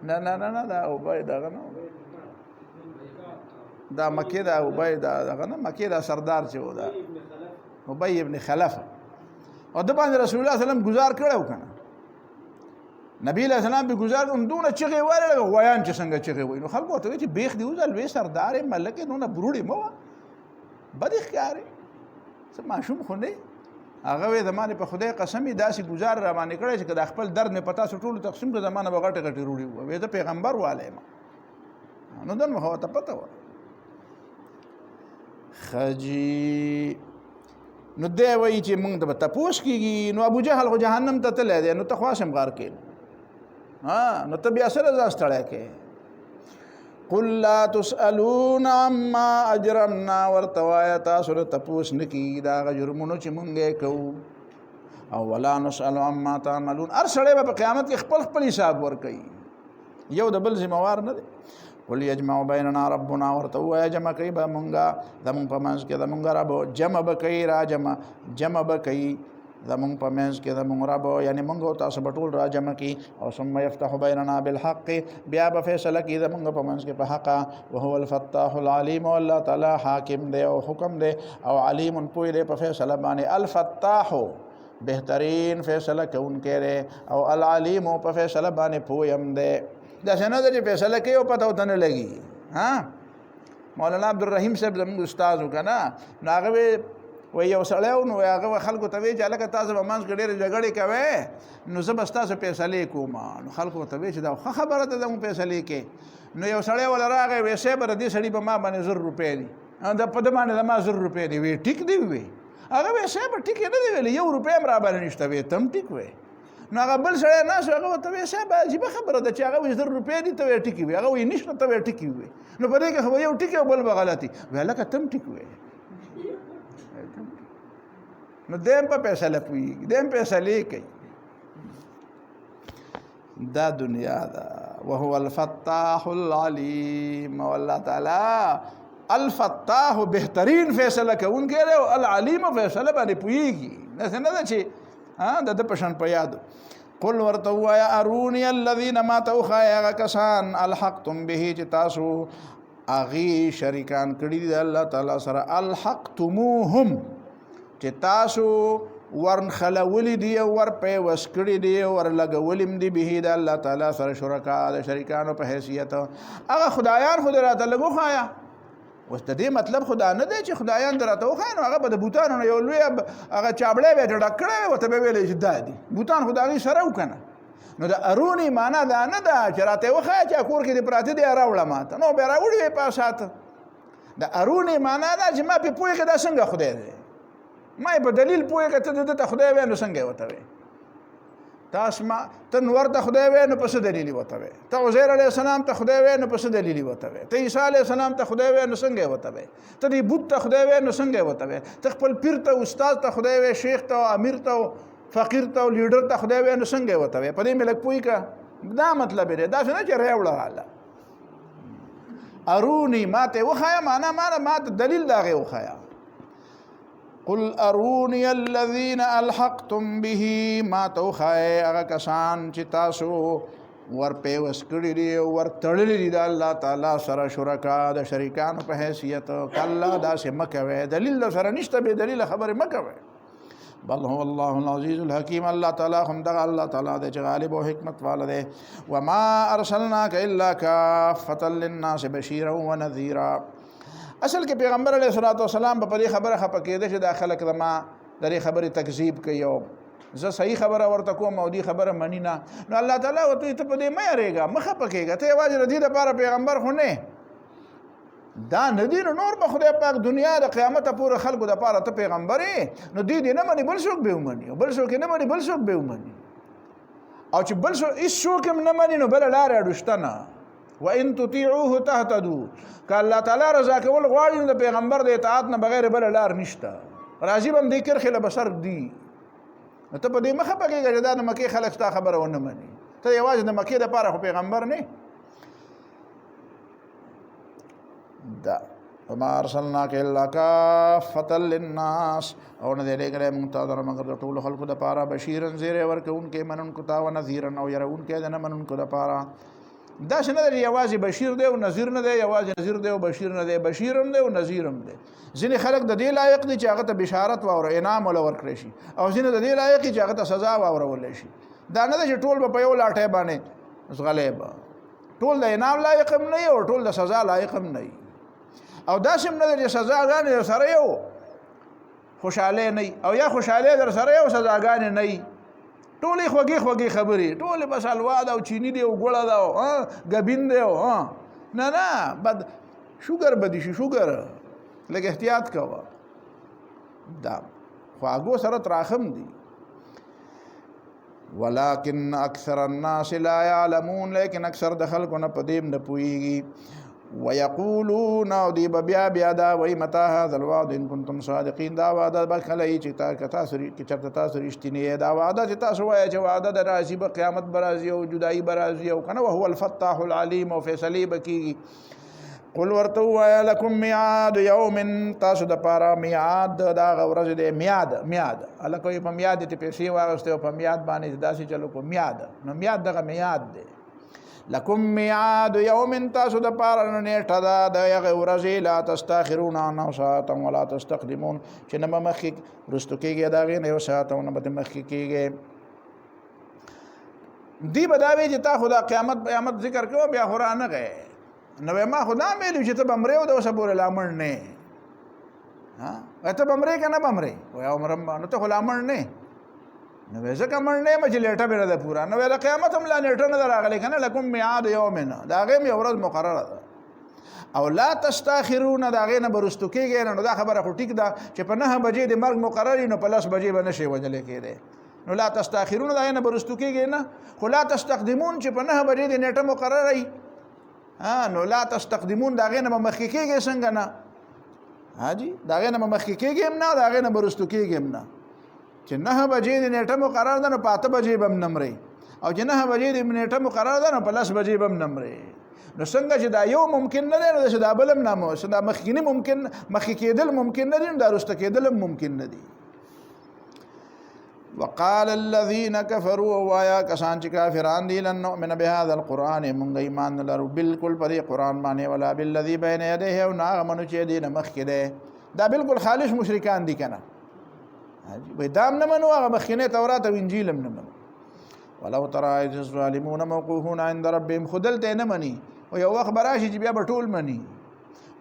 نه نه نه دا ابی دا نه دا مکه دا ابی دا نه مکه دا سردار چې و دا ابی ابن خلف او د باندې رسول الله صلی الله علیه وسلم گزار کړو کنه نبی علیہ السلام به گزار دونه چغه وره غویان چې څنګه چغه وای نو خلکو ته چې بیخ دی وزل وې سردار ملک دونه بروړي مو بد ښکاری سم ماشوم خو نه هغه وې زمانه په خدای قسمی داسې گزار را باندې کړی چې د خپل درد نه پتا ټول تقسیم د زمانه بغټه غټي روړي وې د پیغمبر والے ما نو دنه هو ته پته و خجی نو دی وایي چې موږ ته به تپوس کېږي نو ابو جهل خو جهنم ته تللی دی نو ته خو هاشم غار کې نو ته بیا سره ځان ستړی کې قل لا تسألون عما اجرمنا ورته وایه تاسو نه تپوس نه کېږي د هغه جرمونو چې موږ یې کوو او ولا نسأل عما تعملون هر سړی به په قیامت کې خپل خپل حساب ورکوي یو د بل ذمہوار نه دی قل یجمع بیننا ربنا ورته وایه جمع کوي به مونږه زمونږ په منځ کې زمونږ رب جمع به کوي را جمع به کوي زمونږ په منځ کې زمونږ رب یعنی مونږ او تاسو به ټول را جمع کړي او ثم یفتح بیننا بالحق بیا به فیصله کوي زمونږ په منځ کې په حق وهو الفتاح العلیم او الله تعالی حاکم دی او حکم دی او علیم پوی دی په فیصله باندې الفتاح بهترین فیصله کوونکی دی او العلیم په فیصله باندې پویم دی دا څنګه د فیصله کوي او پته وته نه لګي ها مولانا عبدالرحیم صاحب زموږ استاد وکنه نو هغه وی یو سړی نو هغه خلکو ته وی چې لکه تاسو به منځ کې ډېرې جګړې کوئ نو زه به ستاسو فیصلې کوم نو خلکو ته وی چې دا ښه خبره ده زموږ فیصلې کې نو یو سړی ولا راغی وی صاحب دې سړي په ما باندې 100 روپۍ دي دا په دې باندې ما 100 روپۍ دي وی ټیک دی وی هغه وی صاحب ټیک نه دی ویلي 1 روپۍ هم را باندې نشته وی تم ټیک وی نو هغه بل سړی ناست هغه ورته وی صاحب عجیبه خبره ده چې هغه 100 روپۍ دي ته وی ټیکي وی هغه وی نشته ته وی ټیکي وی نو په دې کې خو یو ټیکي او بل به غلطي وی هلکه تم ټیک وی نو دیم په فیصله پوهېږي دیم فیصلې کوي دا دنیا ده وهو الفتاح العلیم او الله تعالی الفتاح بهترین فیصله کوونکی دی او العلیم فیصله باندې پوهېږي داسې نه ده چې د ده په شان په یادو قل ورته ووایه اروني الذین ما ته وښایه هغه کسان الحقتم به چې تاسو هغې شریکان کړي دي د الله تعالی سره الحقتموهم چې تاسو ورنخلولی دی ور پیوس کړي دی ور لګولم دی به د الله تعالی سره شرکا د شریکانو په حیثیت هغه خدایان خو راته لګو خایا اوس د دې مطلب خدا نه دی چې خدایان درته وخاین هغه به د بوتانو یو لوی هغه چابړې به ډک کړي وته به ویلې چې دادی بوتان خدای سره وکنه نو د ارونی معنا دا نه ده چې راته وخا چې کور کې د پراته دی راوړه ماته نو به راوړي په سات د ارونی معنا دا چې ما په پوهه کې دا څنګه خدای دی ما په دلیل پوهه کې ته د خدای وینو څنګه وته وي تاسو ما ته نور ته خدای وینو په څه دلیل وته وي ته عزیر علی السلام ته خدای وینو په څه دلیل وته وي ته عیسی علی السلام ته خدای وینو څنګه وته وي ته دی بوت ته خدای وینو څنګه وته وي ته خپل پیر ته استاد ته خدای وي شیخ ته امیر ته فقیر ته لیډر ته خدای وینو څنګه وته وي په دې ملک پوي کا دا مطلب دی دا څنګه چې راوړل الله ارونی ماته وخایا معنا ماته دلیل داغه وخایا قل ارونی الذین الحقتم به ما توخای هغه کسان چې تاسو ور پیوس کړی دی ور تړلی دی د الله تعالی سره شرکا د شریکانو په حیثیت کله دا سه مکوي دلیل سره نشته به دلیل خبره مکوي بل هو الله العزیز الحکیم الله تعالی هم دغه الله تعالی د غالب او حکمت والا دی وما ارسلناک الا کافة للناس بشیرا ونذیرا اصل کې پیغمبر علیه الصلاۃ والسلام په دې خبره خپه کېده چې دا خلک ما د دې خبره تکذیب کوي او زه صحیح خبره ورته کوم او دې خبره منی نه نو الله تعالی وته ته په دې مې اړېګا مخه پکېګا ته واجب دې د لپاره پیغمبر خو نه دا ندی نور په خدای پاک دنیا د قیامت پورې خلکو د لپاره ته پیغمبرې نو دې نه مني بل څوک به ومني بل څوک نه مني بل څوک به ومني او چې بل څوک هیڅ څوک نه مني نو بل لار اډوشته نه وان تطيعوه تهتدوا ک الله تعالی رضا کول غواړي د پیغمبر د اطاعت نه بغیر بل لار نشته راضی بم ذکر خله بشر دی ته په دې مخه پکې چې دا د مکه خلک تا خبره ونه مني ته یوازې د مکه د پاره خو پیغمبر نه دا وما ارسلناک الا کافة للناس او نه دې لګره مونږ مگر ټول خلکو د پاره بشیرن زیره ورکوونکې منونکو تا و نذیرن او يرونکې د نه منونکو د پاره دا څنګه دی یوازې بشیر دی او نذیر نه دی یوازې نذیر دی او بشیر نه دی بشیرم دی او نذیرم دی ځینې خلک د دې لایق دي چې هغه ته بشارت واور انعام ولا ورکړي شي او ځینې د دې لایق چې هغه ته سزا واورول شي دا نه چې ټول په یو لاټه باندې غلیب ټول د انعام لایق هم نه او ټول د سزا لایق هم نه او دا سم نه چې سزاګانې سره یو خوشاله نه او یا خوشاله در سره یو سزاګانې نه ټولې خوږې خبرې ټولې بس الواد او چینی دی او ګوړه دا غبین دی نه بد شوګر بدی شي شوګر لکه احتیاط کوه دا خواږو سره تراخم دي ولكن اکثر الناس لا يعلمون لیکن اکثر د خلکو نه پدیم نه پويږي ويقولون او دی بیا دا وای متى هذا الوعد ان كنتم صادقين دا وعده بخلای چې تاسو چرته تاسو رښتینی دا وعده چې تاسو وایي چې وعده د راځي په قیامت برازي او جدای برازي او کنه هو الفتاح العليم او فیصله بکی قل ورته وای لكم میعاد یوم تاسو د پاره میعاد دا ورځ د میعاد الکه په میعاد ته پیسې واغسته په میعاد باندې داسې چلو په میعاد نو میعاد دغه میعاد دی لکم میعاد یوم تاسو د پاره نیټه دا د هغه ورځې لا تستاخرون عنه ساعتا ولا تستقدمون چې نه مخکې رستو کېږي دا غي نه یو ساعت او نه به مخکې کېږي دی بداوی چې تا خدا قیامت ذکر کوو بیا قران غه نو ما خدا مې چې ته بمره او د وسبور لامر نه ها ته بمره کنه بمره او عمر نو ته غلامر نه نو ځکه مړ نه مې لیټه به ده پورا نو له قیامت هم لا لیټه نه راغلی کنه لکم میعاد یومنا دا غیم یو ورځ مقرره ده او لا تستاخرون دا غې نه برستو کېږي نو دا خبره خو ټیک ده چې په 9 بجې د مرګ مقرري نو په 10 بجې باندې شي وجل کېده نو لا تستاخرون دا نه برستو کېږي نه خو لا تستقدمون چې په 9 بجې د نیټه مقرره نو لا تستقدمون دا غې نه مخکې کېږي څنګه نه حاجی دا غې نه مخکې کېږي نه دا غې نه برستو کېږي نه چې 9 بجې د نیټه مقرره ده نو 5 بجې بم نمرې او چې 9 بجې د نیټه مقرره ده نو 10 بجې بم نمرې نو څنګه چې دا یو ممکن نه دی نو چې دا بلم نامو چې دا مخکینی ممکن مخکې کېدل ممکن نه دي دا رسته کېدل ممکن نه دي وقال الذين كفروا ويا کسان چې کافران دي لن نؤمن بهذا القران مونږ ایمان نه لرو بالکل په دې قران باندې ولا بالذي بين يديه او نه منو چې دې نه مخکې ده دا بالکل خالص مشرکان دي کنه وای دام نه منو هغه مخکنه تورات او انجیل هم نه منو ولو ترى اذ الظالمون موقوفون عند ربهم خدلته نه مني او یو وخت براشي چې بیا به ټول مني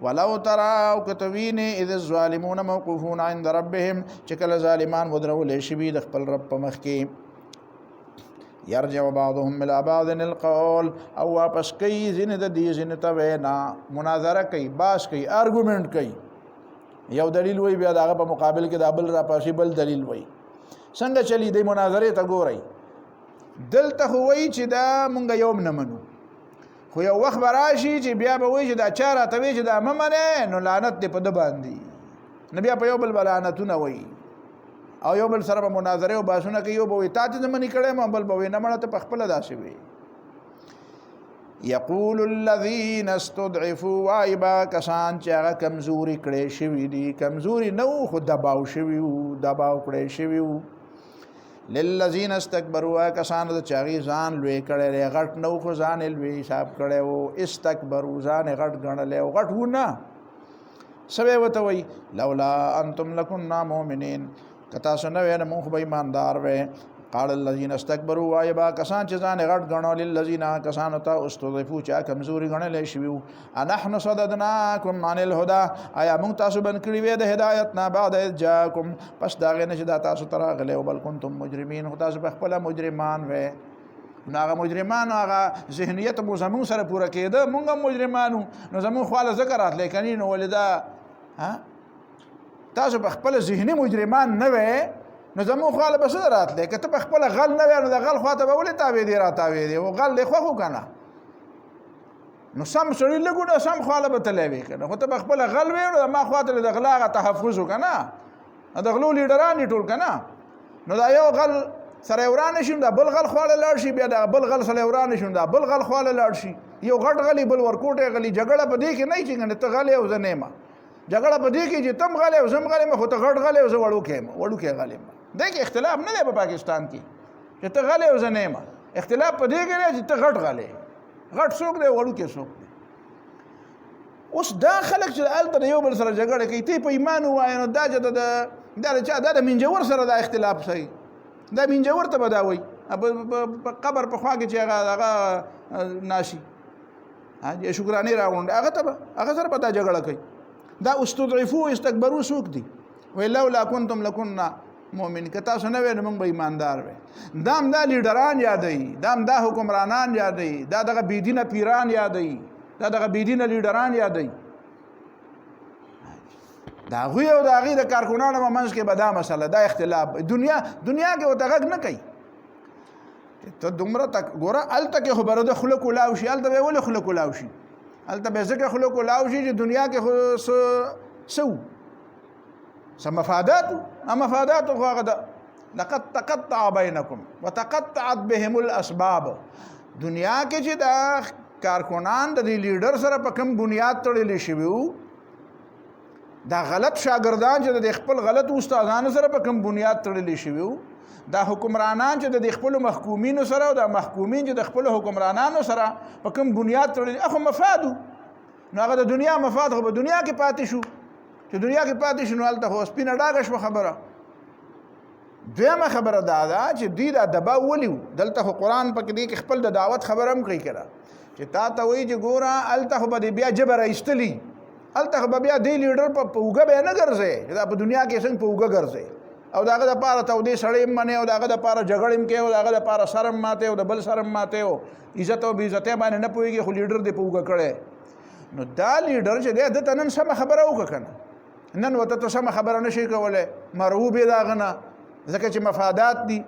ولو ترى او كتوين اذ الظالمون موقوفون عند ربهم چې کله ظالمان ودرول شي د خپل رب په مخ کې يرجع بعضهم الى بعض القول او واپس کوي زین د دې زین ته وینا مناظره کوي باس کوي ارګومنت کوي یو دلیل وای بیا دغه په مقابل کې د بل را پاسې بل دلیل وای څنګه چلی دی مناظره ته ګورئ دلته وای چې دا مونږ یوم نه منو خو یو وخت براشي چې بیا به وای چې دا چاره ته وای چې دا ممنه نو لعنت دې په د باندې نبی په یو بل لعنتونه وای او یو بل سره مناظره او باسونه کوي یو به تا ته منی کړي ما بل به نه مړه ته په خپل داسې وي یقول الذين استضعفوا وایبا کسان چې هغه کمزوري کړي شوی دي کمزوري نو خو دباو شوی وو دباو کړي شوی وو للذین استكبروا کسان د چاغي ځان لوی کړي غټ نو خو ځان لوی حساب کړي وو استكبروا ځان غټ غنل او غټ ونه سوي وته وي لولا انتم لكنا مؤمنين کتا سنوي نه مخ به ایماندار وې قال الذين استكبروا وایبا کسان چې ځان غټ غنول للذین کسان ته استضعفوا چا کمزوري غنل شوی انحن صددناكم عن الهدى آیا موږ تاسو بن کړی وې د هدایت نه بعد جاءکم پس دا غنه چې دا تاسو تر غلې او بل کنتم مجرمین خو تاسو په خپل مجرمان وې ناغه مجرمان هغه ذهنیت مو زمون سره پوره کېده مونږ مجرمانو نو زمون خواله ذکرات لیکنی نو ولدا ها تاسو په خپل ذهني مجرمان نه وې نو زمون خواله بس راتله که ته په خپل غل نه وې نو د غل خواته به ولې تابع دی را تابع دی او غل له خو کنه نو سم سړی لګونه سم خواله به تلې وې کنه خو ته په خپل غل وې نو ما خواته د غلاغه تحفظ وکنه د غلو لیډران ټول کنه نو دا یو غل سره وران شي دا بل غل خواله لاړ شي بیا دا بل غل سره وران شي دا بل غل خواله لاړ شي یو غټ غلی بل ورکوټه غلی جګړه په دې کې نه چې کنه ته غل او زنه ما جګړه په دې کې چې تم غل او زم غل ما خو ته غټ غل او ز وړو کې غل ما دغه اختلاف نه دی په پاکستان کې چې ته غل او زنه ما اختلاف په دې کې نه چې ته غټ غل غټ څوک دی وړو کې څوک دی اوس دا خلک چې الته یو بل سره جګړه کوي ته په ایمان وای نو دا چې دا د منجور سره دا اختلاف صحیح دا منجور ته بداوي په قبر په خوا کې چې هغه ناشي ها شکرانه راوند هغه سره پتا جګړه کوي دا استضعفوا استكبروا سوق دي ولولا كنتم لكنا مؤمن کتا سنوي موږ به ایماندار وي دام دا لیډران یادای دام دا حکمرانان یادای دا دغه بيدینه پیران یادای دا دغه بيدینه لیډران یادای دا غوی او دا غي د کارکونانو منځ کې به دا مسله دا اختلاف دنیا کې وته غږ نه کوي ته دومره تک ګوره الته کې خبره د خلق ولاو شي الته به ول خلق ولاو شي الته به ځکه خلق ولاو شي چې دنیا کې سو سمفادات مفادات خو لقد تقطع بينكم وتقطعت بهم الاسباب دنیا کې چې دا کارکونان د لیډر سره په کوم بنیاد تړلې شوی دا غلط شاګردان چې د خپل غلط استادانو سره په کوم بنیاد تړلې شوی دا حکمرانان چې د خپل محکومینو سره او د محکومین چې د خپل حکمرانانو سره په کوم بنیاد تړلې اخو مفادو نو هغه د دنیا مفاد خو په دنیا کې پاتې شو چې دنیا کې پاتې شنو الته خو سپینه ډاګه شو خبره دویمه خبره دا چې دوی دا دبا ولیو دلته خو قرآن په کې خپل د دعوت خبره هم کوي کړه چې تا ته وایي چې ګوره الته خو به بیا جبر ایستلی الته خو بیا دی لیډر په اوږه به نه ګرځي چې دا په دنیا کې څنګه په اوږه ګرځي او داغه د پاره ته دې سړی منه او داغه د پاره جګړې کې او داغه د پاره شرم ماته او د بل شرم ماته او عزت او بی عزت باندې نه پويږي خو لیډر دې په اوږه کړي نو دا لیډر چې د تنن سم خبره وکړه نن وته ته سم خبره نشي کوله مرغوب داغه نه ځکه چې مفادات دي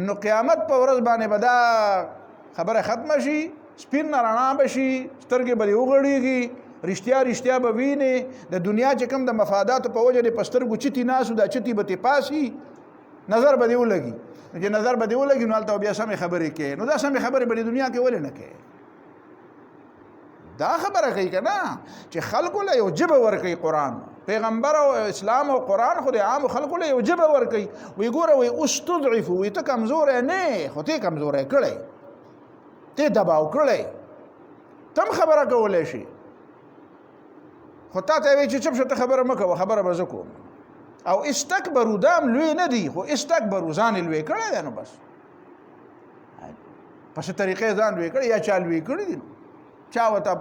نو قیامت په ورځ باندې بدا خبره ختم شي سپین رڼا بشي سترګې به وغړيږي رښتیا به ویني د دنیا چې کوم د مفادات په وجه د پسترګو چتی ناسو د چتی به پاسي نظر به دی ولګي چې نظر به دی ولګي نو البته بیا سم خبرې کې نو دا سم خبرې په دنیا کې ولې نه کوي دا خبره کوي کنه چې خلکو له یو جبه ور کوي قران پیغمبر او اسلام او قران خو د عام خلکو له یو جبه ور کوي وی ګوره وی استضعفوا وی ته کمزور نه خو ته کمزور کړي ته دباو کړي تم خبره کولای شي خو تا ته وی چې چپ شته خبره مکه خبره به زکو او استکبروا دام لوی نه دي خو استکبروا ځان لوی کړی دی نو بس پس طریقې ځان لوی کړی یا چا لوی کړی دي چا وته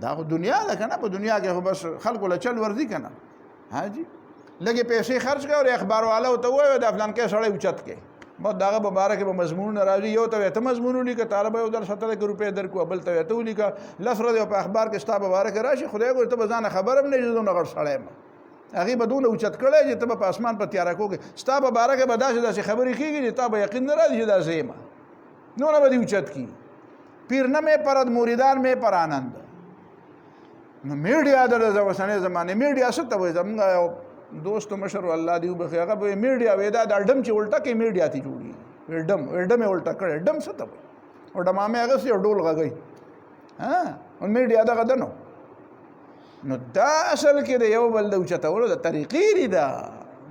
دا خو دنیا ده که نه په دنیا کې خو بس خلکو له چل ورځي که نه حاجي لږې پیسې خرچ کړه او اخبار والا ورته ووایه د فلان کې سړی اوچت کې بس د هغه په باره کې به مضمونونه راځي یو ته ته مضمون ولیکه تاله به یو در 70 روپۍ درکړو بل ته ته ولیکه لس ورځې په اخبار کې ستا په باره کې راشي خدای ګورې ته به ځانه خبر هم نه یې دونه غټ سړی یم هغې به دونه اوچت کړی چې ته به په اسمان په تیاره کوکې ستا په باره کې به داسې خبرې کېږي چې تا به یقین نه راځي چې داسې یم نونه به دې اوچت کي پیر نه مې پرد مریدان مې پر آنند نو میډیا د اوسنۍ زمانې میډیا څه ته وایي زموږ یو دوست مشر الله دې وبخښي هغه به میډیا وایي دا د ډم چې الټه کې میډیا ته جوړي ډم یې الټه کړی ډم څه ته وایي او ډمامې اغوستې او ډول غږوي او میډیا دغه ده نو دا اصل کې د یو بل د اوچتولو د طریقې دي دا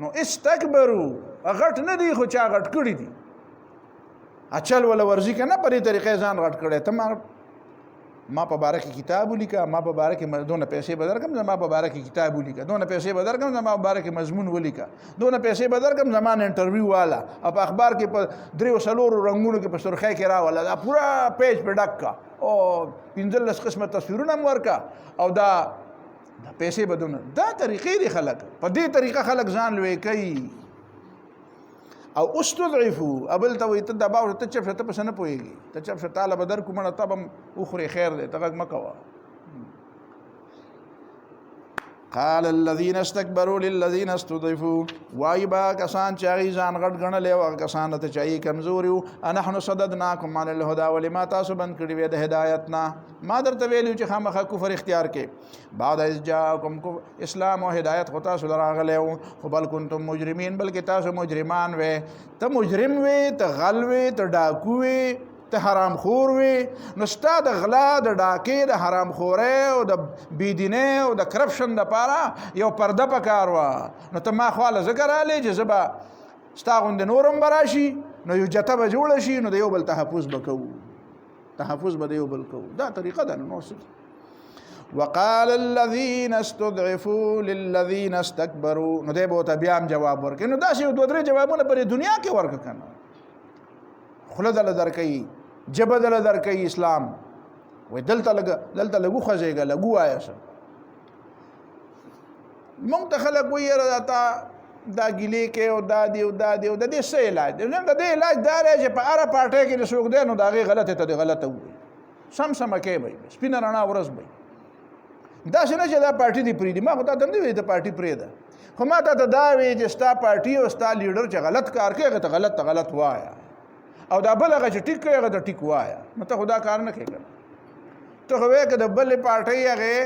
نو استکبرو غټ نه دي خو چا غټ کړي دي اچل ولا ورزي که نه په دې طریقې ځان غټ کړی ته ما په باره کې کتاب ولیکه ما په باره کې دونه پیسې به درکړم زما په باره کې کتاب ولیکه دونه پیسې به درکړم زما په باره کې مضمون ولیکه دونه پیسې به درکړم زما نه انټرویو والا او په اخبار کې په 3 رنګونو کې په سرخۍ کې راوله دا پوره پیج په ډک کا او 15 قسمه تصویرونه هم ورکه او دا پیسې به دونه دا طریقې دي خلک په دې طریقه خلک ځان لوی کوي او استضعفوا ابل ته وي ته د باور ته چپ ته پس نه پويږي ته چپ تعالی بدر کومه ته بم اخري خیر دی ته مکوا قال الذين استكبروا للذين استضعفوا وايبا کسان چاغي ځان غټ غنل او کسان ته چای کمزوري نحن صددناكم عن الهدى ولما تاسبن کړي وې د هدایتنا ما درته ویلو چې خامخا کفر اختیار کې بعد از جاءكم اسلام او هدایت خطا سره راغله خو بل کنتم مجرمين بلکې تاسو مجرمان وې ته مجرم وې ته غل وې ته ډاکو وې ته حرام خور وې نو ستا د غلا د ډاکې د حرام خورۍ او د بېدینۍ او د کرپشن دپاره یو پرده پکار وه نو ته ما خواله ځکه رالی چې زه به ستا غوندې نور هم به راشي نو یو جته به جوړه شي نو د یو بل تحفظ به کوو تحفظ به د یو بل کوو دا طریقه ده نو وقال الذين استضعفوا للذين استكبروا نو دی به ورته بیا هم جواب ورکوي نو داسې یو 2-3 جوابونه پرې دنیا کې ورکړه که نه خوله دله درکوي جبه دله درکوي اسلام وایي دلته لږ وخوځېږه لږ ووایه څه مونږ ته خلک وایي یاره تا دا ګیلې کې او دا دی او دا دی او د دې څه علاج دی د دې علاج دا دی چې په هره پارټۍ کې د څوک دی نو د هغې غلطې ته د غلطه ووایي سمه کې به سپینه رڼا ورځ به داسې نه چې دا پارټي دې پرېږدي ما خو تا ته نه وایي د پارټي پرېږده خو ما تا ته دا وایي چې ستا پارټي او ستا لیډر چې غلط کار کوي هغې ته غلط وایه او دا بل هغه چې ټیک کوي هغه ته ټیک وایه نو ته خو دا کار نه کوې که ته خو وایې که د بلې پارټۍ هغې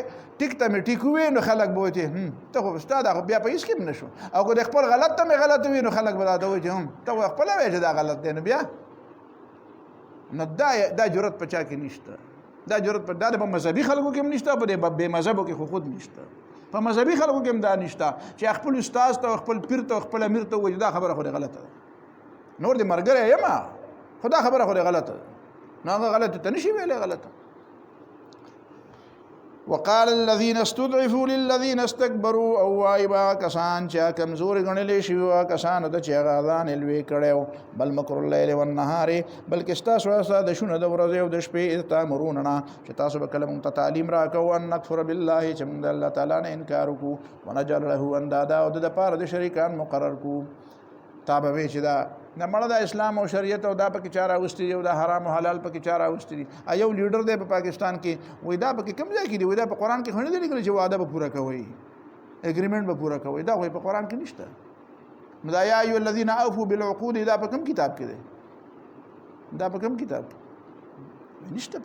ټیک ته مې ټیک ووایي نو خلک به وایي چې ته خو ستا دا خو بیا په هېڅ کې هم نه شو او که د خپل غلط ته مې غلط ووایي نو خلک به دا ته وایي چې ته خو خپله وایې چې دا غلط دی نو بیا نو دا جرت په چا کې نشته دا جرت په دا د مذهبي خلکو کې هم نشته په د بې مذهبو کې خو خود نشته په مذهبي خلکو کې هم دا نشته چې خپل استاذ ته خپل پیر ته خپل امیر ته وایي دا خبره خو د غلطه ده نور د ملګری یم خدا خبره خو غلطه نه هغه غلطه ته نشي ویلې غلطه وقال الذين استضعفوا للذين استكبروا او وايبا کسان چې کمزور غنلې شي او کسان د چې غاذان لوي کړو بل مکر الليل والنهار بلکې تاسو سره د شنو د ورځې او د شپې تامروننا چې تاسو به کلم ته تعلیم راکو ان نکفر بالله چې موږ الله تعالی نه انکار وکړو ونجعل له اندادا او د پاره د شریکان مقرر کو تابه وی چې دا نه مړه د اسلام او شریعت او دا پکې چا راوستي دي او دا حرام او حلال پکې چا راوستي دي یو لیډر دی په پاکستان کې وایي دا پکې کوم ځای کې دی وایي دا په قرآن کې خو نه دی لیکلي چې وعده به پوره کوئ اګریمنټ به پوره کوئ دا وایي په قرآن کې نشته نو دا یا ایها الذین اوفوا بالعقود دا په کوم کتاب کې دی دا په کوم کتاب نشته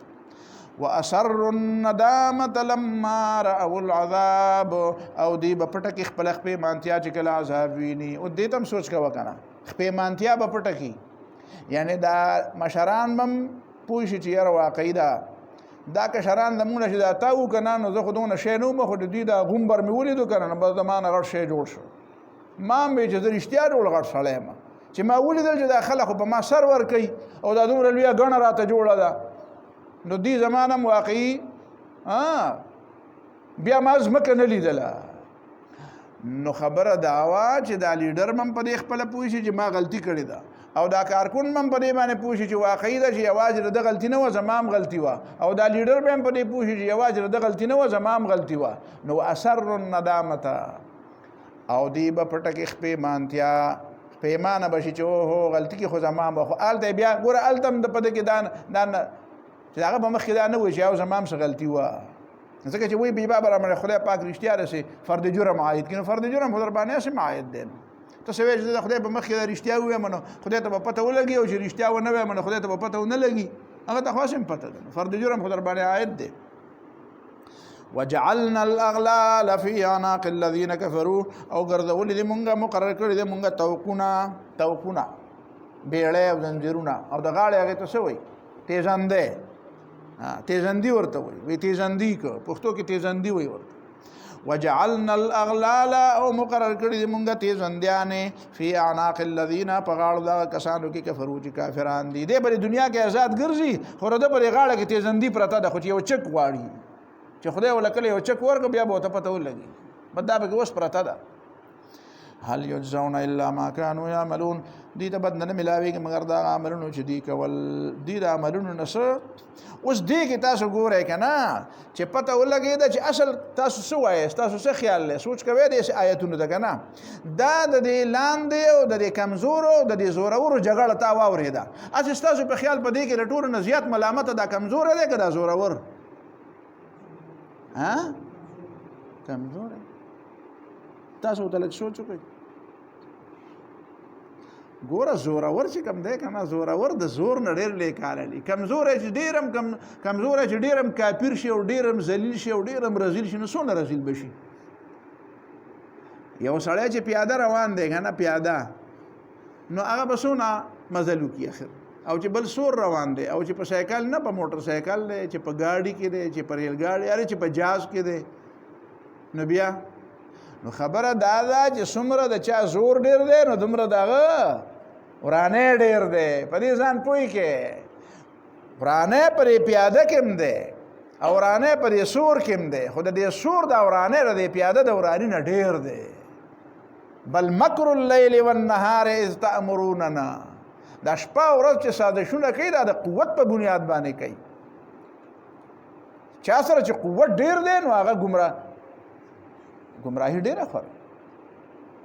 واسروا الندامه لما راوا العذاب او دی په پټه کې خپل خپې مانتیا چې کله عذاب ویني او دې تم سوچ کا وکنه خپې مانتیا په پټه کې یعنی دا مشران بم پوه شي چې یاره واقعي دا کشران زمونږ چې دا تاو که نه نو زه خو دونه شی نه وم خو د دوی دا غومبر مې ولیدو که نه نو بس زما نه غټ شی جوړ شو ما هم وی چې زه رښتیا ډول غټ سړی یم چې ما ولیدل چې دا خلک خو په ما سر ورکوي او دا دومره لویه ګڼه راته جوړه ده نو دی زمانه واقعي بیا ما ځمکه نه لیدله نو خبره دا وه چې دا لیډر هم په دې خپله پوه شي چې ما غلطي کړې ده او دا کارکون هم په دې باندې پوه شي چې واقعي ده چې یوازې د ده غلطي نه وه زما هم غلطي وه او دا لیډر به هم په دې پوه شي چې یوازې د ده غلطي نه وه زما هم غلطي وه نو اثر الندامته او دی به پټه کې خپېمانتیا پیمانه بشي چې هو غلطي کې خو زما به خو هلته بیا ګوره هلته هم د په ده کې دا چې هغه په مخکې دا نه وایي چې یو زما هم څه غلطي وه ځکه چې وایي بېبا به رامنې خدای پاک رښتیا رسې فرد جرم عاید کړي نو فرد جرم خو در باندې هسې عاید دی ته څه وایې چې د خدای په مخکې دا رښتیا ووایم نو خدای ته به پته ولګي او چې رښتیا ونه وایم نو خدای ته به پته ونه لګي هغه ته خو هسې هم پته ده فرد جرم خو در باندې عاید دی وجعلنا الاغلال في اعناق الذين كفروا او ګرځولې دې مونږه مقرر کړې دې مونږه توقونه بیړۍ او زنجیرونه او د غاړې هغې ته څه وایي تیزندی تیزندی ورته وایي تیزندی که پښتو کې تیزندی وایي ورته وجعلنا الاغلال او مقرر کړي دي مونږه تیزندیانې فی اعناق الذین په غاړو دغه کسانو کې کفرو چې کافران دي دې بلې دنیا کې آزاد ګرځي خو د بلې غاړه کې تیزندی پرته ده خو چې یو چک غواړي چې خدای ولا کله یو چک ورکړه بیا به ورته پته ولګي بس دا پکې اوس پرته ده هل یجزون الا ما كانوا يعملون دې ته بد نه ملاویږي مګر دا عملونه چې دي کول دې د عملونو نه څه اوس دې کې تاسو ګورئ که نه چې پته ولګېده چې اصل تاسو څه وایاست تاسو څه خیال دی سوچ کوئ دې آیتونو ته که نه دا د دې لاندې او د دې کمزورو د دې زورورو جګړه تا واورېده هسې ستاسو په خیال په دې کې له ټولو نه زیات ملامته دا کمزوری دی که دا زورور کمزوری تاسو ورته لږ سوچ وکړئ ګوره زورور چې کم دی که نه زورور د زور نه ډېر لیکاله دي کمزوری چې ډېر هم کافر شي او ډېر هم ذلیل شي او ډېر هم رذیل شي نو څونه رذیل به شي یو سړی چې پیاده روان دی که نه پیاده نو هغه به څونه مزل وکړي اخر او چې بل سور روان دی او چې په سایکل نه په موټر سایکل دی چې په ګاډي کې دی چې په ریل ګاډي اره چې په جهاز کې دی نو بیا نو خبره دا ده چې څومره د چا زور ډېر دی نو دومره د هغه ورانی ډېر دی په دې ځان پوه کې ورانی په دې پیاده کې هم دی او ورانی په دې سور کې هم دی خو د دې سور دا ورانی د دې پیاده د وراني نه ډېر دی بل مکر اللیل والنهار اذ تأمروننا دا شپه او ورځ چې سازشونه کوي دا د قوت په بنیاد باندې کوي چا سره چې قوت ډېر دی نو هغه گمراهي ډېره خوري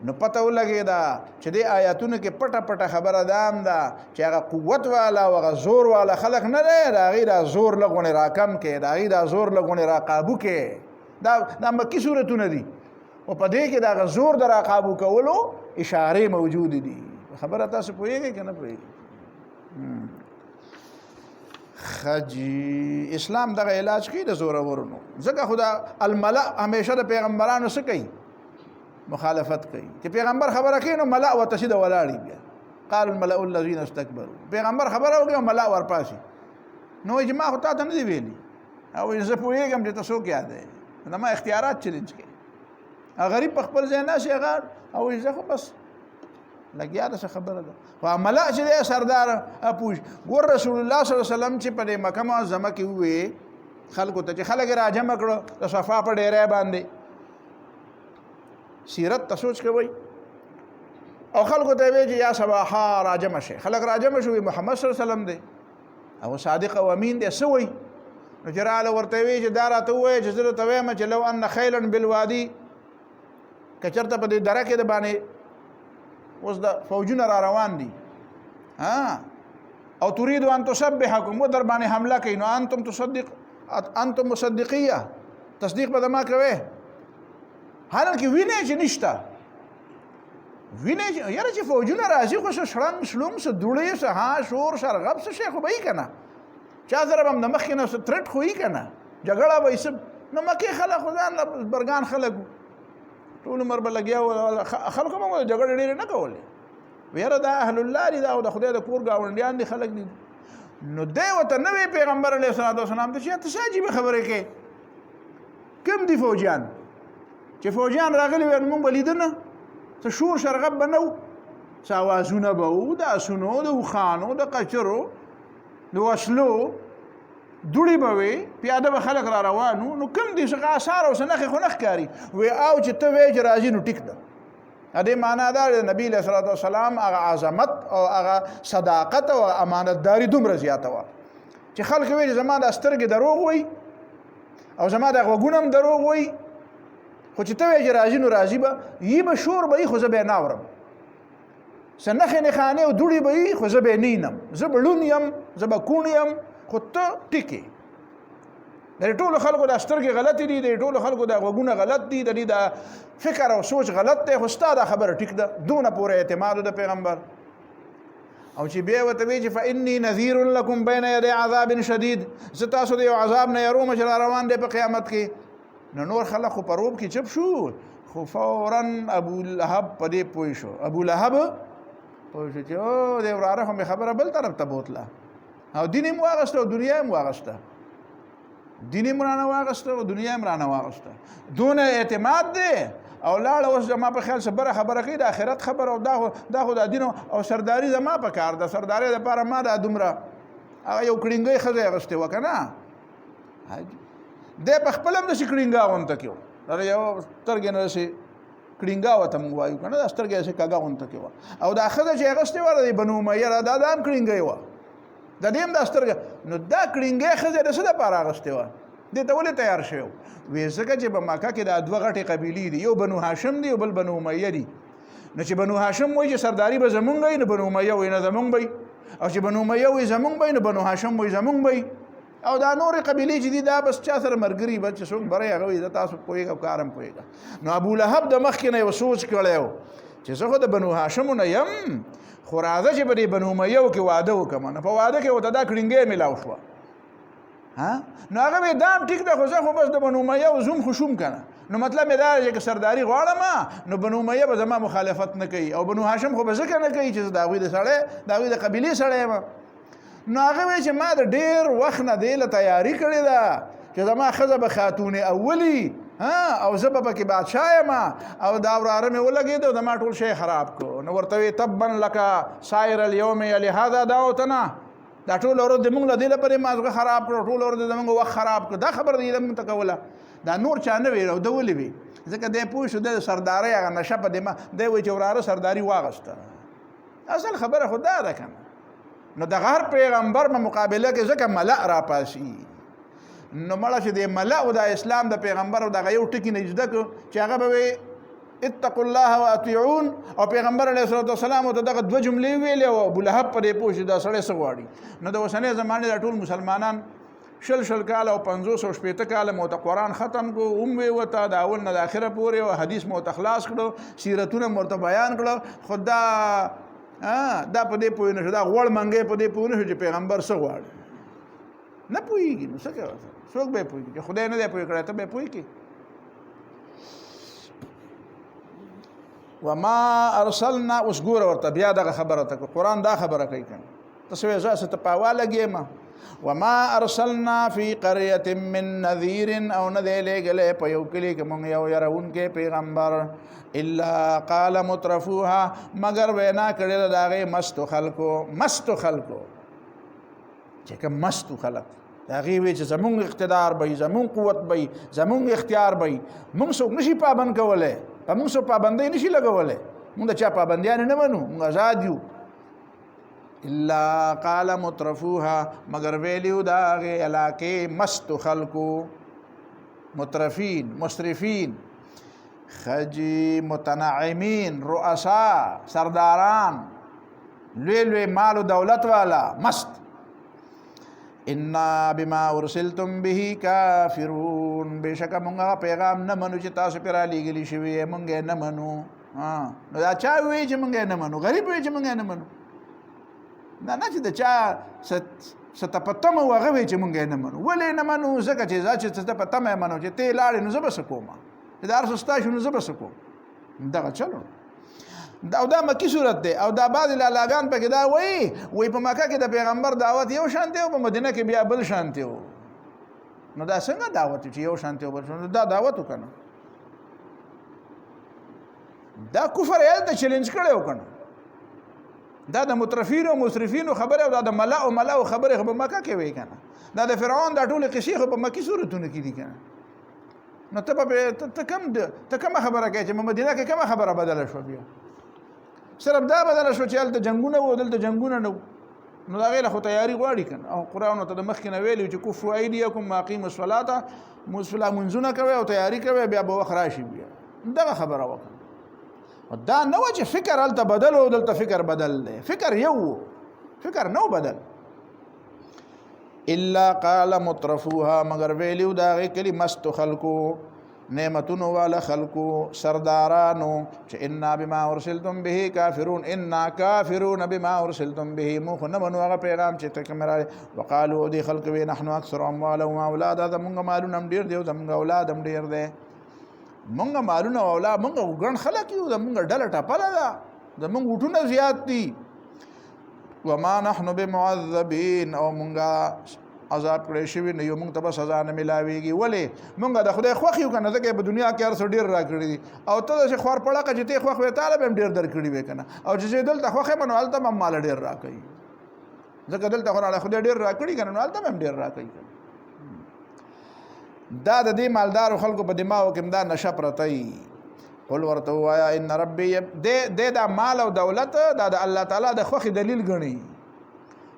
نو پته ولګېده چې دې آیاتونو کې پټه پټه خبره دا هم ده چې هغه قوت والا او هغه زور والا خلق نه دی د هغې دا زور لږونې راکم کې د هغې دا زور لږونې راقابو کې دا مکي صورتونه دي او په دې کې د هغه زور د راقابو کولو اشارې موجود دي خبره تاسو پوهېږئ که نه پوهېږئ خجی اسلام دغه علاج کوي د زورورونو ځکه خو دا الملأ همیشه د پیغمبرانو څه کوي مخالفت کوي چې پیغمبر خبره کوي نو ملأ ورته سیده ولاړي بیا قال الملأ الذین استکبروا پیغمبر خبره وکړي او ملأ ورپاسي نو وایي چې ما خو تا ته نه دي ویلي او وایي زه پوهېږم چې ته څوک یاد دی زما اختیارات چلنج کوي غریب په خپل ځای ناشي هغه او وایي زه خو بس لګیا ده څه خبره ده خو ملأ چې دی سردار اپوش ګور رسول الله صلی الله علیه وسلم چې په دې مکه معظمه کې ووې خلکو ته چې خلک یې راجمع کړو د صفا په ډیری باندې سیرت ته سوچ کوئ او خلکو ته وایي چې یا صباحا راجمع شي خلک راجمع شوي محمد صلی الله علیه وسلم دی او صادق او امین دی څه وایي نو چې راله ورته وایي چې دا راته ووایي چې زه درته وایم چې لو ان خیلا بالوادي که چېرته په دې دره کې د باندې اوس د فوجونه را روان دي او تريد ان تسبحكم و در باندې حمله کوي نو انتم مصدقیه تصدیق به ما کوي حالانکه ویني چې نشته ویني یاره چې فوجونه راځي خو څه شړنګ شلوم څه دوړې څه شور شرغب څه شی خو به یې که نه چا سره به هم د مخکې نه څه ترټ خو یي که نه جګړه به یې څه نو مکې خلک خو ځان برګان خلک ټول عمر به لګیا خلکو هم جګړې ډېرې نه کولې ویره دا اهل الله دي دا او د خدای د کور ګاونډیان دي خلک دي نو دی ورته نوی پیغمبر علیه الصلاة والسلام ته چې ته څه عجیبه خبرې کوې کوم دي فوجیان چې فوجیان راغلي وي موږ به لیده نه څه شور شرغب به نه و څه اوازونه به و د اسونو د اوښانو د قچرو د وسلو دوړي به وي پیاده به خلک را روانو نو کوم دي څه آثار او سنخې خو نه ښکاري وی او چې ته وایې چې راځي نو ټیک ده دې معنا دا د نبی علیه الصلاۃ والسلام هغه عظمت او هغه صداقت او امانتداري دومره زیاته وه چې خلک وایي زما د سترګې دروغ وي او زما د غوږونه هم دروغ وي خو چې ته وایې چې راځي نو راځي به یي به شور به یي خو زه به یې نه اورم څه نښې نښانې او دوړې به یي خو زه به یې نه وینم زه به ړوند یم زه به کوڼ یم خو ته ټیک یې د ټولو خلکو د سترګې غلطې دي د ټولو خلکو د غوږونه غلط دي د دې د فکر او سوچ غلط دی خو ستا دا خبره ټیک ده دونه پورې اعتماد د پیغمبر او چې بیا ورته وایي چې فإني نذیر لکم بین یدی عذاب شدید زه تاسو د یو عذاب نه یروم چې را روان دی په قیامت کې نو نور خلک خو په روب کې چپ شو خو فورا ابو لهب په دې پوه شو ابو لهب پوه شو چې او د وراره خو مې خبره بل طرف ته بوتله او دین یې واغسته او دنیا یې واغسته دین یې رانه واغسته او دنیا یې رانه واغسته دونه اعتماد دی او لاړ اوس زما په خیال سره خبره کوي د آخرت خبر او دا خو د دین او سرداری زما په کار د سرداری لپاره ما دا دومره هغه یو کړینګي خزه اغسته وکنه د په خپل هم د کړینګا غونته کیو دا یو ترګ نه شي کړینګا وته مو وایو کنه د سترګې شي کاګه غونته کیو او دا خزه چې اغسته ور دی بنو مې را دا هم کړینګي و د دې هم د سترګ نو دا کړینګي خزه د څه لپاره اغسته و دې ته ولې تیار شو وې ځکه چې په مکه کې د دوه غټې قبیلې دي یو بنو هاشم دی او بل بنو امیه دي نو چې بنو هاشم وایي چې سرداری به زمونږ وي نو بنو امیه وایي نه زمونږ وي او چې بنو امیه وایي زمونږ وي نو بنو هاشم وایي زمونږ وي او دا نورې قبیلې چې دي دا بس چا سره مرګري بل چې څوک بری هغه وي د تاسو پوهېږه کارم پوهېږه نو ابو لهب د مخکې نه یو سوچ کړی و چې زه خو د بنو هاشمو نه یم خو راځه چې په دې بنو امیه کې واده وکړم نو په واده کې ورته دا کړینګۍ میلاو شوه نو هغه وی دام ټیک ده خو زه خو بس د بنو امیه او زوم خوشوم کنه نو مطلب مې دا چې سرداری غواړم نو بنو امیه به زما مخالفت نه کوي او بنو هاشم خو به ځکه نه کوي چې دا غوی د سړی دا غوی د قبیلې سړی یم نو هغه وی چې ما د ډیر وخت نه دی له تیاری کړې ده چې زما ښځه به خاتون اولی او زه به پکې بادشاه یم او دا وراره مې ولګېد او زما ټول شی خراب کړو نو ورته وی تبا لکه سایر اليوم لهذا دعوتنا دا ټول ورځ د موږ له دې لپاره مازغه خراب کړو ټول ورځ د موږ وخت خراب کړو دا خبر دی موږ ته کوله دا نور چا نه وی او د ولې وی ځکه دی پوه شو د سرداري هغه نشه په دې ما دی وی چې وراره سرداری واغسته اصل خبره خدا ده کنه نو د هر پیغمبر په مقابله کې ځکه ملأ را پاسي نو مړه چې د ملأ او د اسلام د پیغمبر او د یو ټکی نجده کو چې هغه به اتقوا الله واطيعون او پیغمبر علیه الصلوۃ والسلام ته دغه دوه جملې ویلې او ابو لهب پرې پوښ دا سړی څه غواړي نو د اوسنۍ زمانه د ټول مسلمانان شل کال او 500 او 60 کال مو ته قرآن ختم کو وی وته د اول نه د اخره پورې او حدیث مو ته خلاص کړو سیرتونه مرته بیان کړو خدا دا په دې پوه نه شو دا غوړ منګې په دې پوه نه شو چې پیغمبر څه غواړي نه پوهېږي نو څه کوي څوک به پوهېږي چې خدای نه دی پوه کړی ته به پوهېږي وما ارسلنا اوس ګوره ورته بیا دغه خبره ته قرآن دا خبره کوي کنه ته څه وایې زه څه ته پاوا لګېم وما ارسلنا فی قرية من نذیر او نه دی لېږلی په یو کلي کې مونږ یو یروونکی پیغمبر الا قال مترفوها مگر وینا کړې د هغې مستو خلکو چې کوم مستو خلک د هغې وی چې زمونږ اقتدار به زمونږ قوت به زمونږ اختیار به مونږ څوک نشي پابند کولی په مونږ څوک پابندۍ نشي لګولی مونږ د چا پابندیان نه منو مونږ آزاد یو الا قال مترفوها مگر ویلیو د هغې علاقې مستو خلکو مترفین مسرفین خجی متنعمین رؤسا سرداران لوی مال و دولت والا مست انا بما ارسلتم به کافرون بشک مونږه پیغام نه منو چې تاسو پر لېږلی شوی مونږ نه منو نو دا چا وی چې مونږ نه منو غریب وی چې مونږ نه منو نه چې د چا ستپتم او هغه وی چې مونږ نه منو ولې نه منو ځکه چې ځا چې ستپتم منو چې ته لاړې نو زه به څه کوم دا ارستا شنو زه به څه کوم دغه چلو او دا مکی صورت دی او دا بعض لالاګان پکې دا وای په مکه کې د پیغمبر دعوت یو شان دی او په مدینه کې بیا بل شان دی نو دا څنګه دعوت چې یو شان دی او بل شان دا دعوت وکنه دا کفر یې ته چیلنج کړو کنه دا د مترفین او مسرفین خبره او دا د ملا او خبره په مکه کې وی کنه دا د فرعون دا ټول قصې خو په مکی سورتونو کې دي کنه نو ته کوم خبره کوي چې مدینه کې کوم خبره بدله شو بیا صرف دا بدله شو چې هلته جنگونه و دلته جنگونه نه نو دا غیر خو تیاری غواړي کنه او قرآن ته د مخکې نه ویلي چې کفوا ایدیکم واقیموا الصلاة منځونه کوي او تیاری کوي بیا به وخت راشي بیا دغه خبره وکړه دا نه و چې فکر هلته بدل او دلته فکر بدل دی فکر یو فکر نو بدل الا قال مترفوها مگر ویلیو دا غي کلی مست خلقو نعمتونو والا خلقو سردارانو چې انا بما ارسلتم به کافرون انا کافرون بما ارسلتم به مو خو نه منو هغه پیغام چې ته کومه وقالو دي خلق وی نحن اکثر اموال او اولاد دا مونږ مالونه هم ډیر دی دا مونږ اولاد هم ډیر دی مونږ مالونه او اولاد مونږ ګڼ خلک یو دا مونږ ډله ټپله ده دا مونږ وټونه زیات دي وما نحن بمعذبين او مونږه عذاب کړی شوی نه یو مونږ ته به سزا نه ملاویږي ولې مونږ د خدای خوښ یو که نه ځکه په دنیا کې هر څه ډېر راکړي دي او ته داسې خوار پړقه چې ته خوښ وې تاله به هم ډېر درکړي وې که نه او چې دلته خوښ یم نو هلته به هم ماله ډېر راکوي ځکه دلته خو خدای ډېر راکړي که نه نو هلته به هم ډېر راکوي دا د دې مالدارو خلکو په دماغو کې دا نشه پرته قل ورته ووایه ان ربي دې دا مال او دولت دا د الله تعالی د خوښې دلیل ګڼي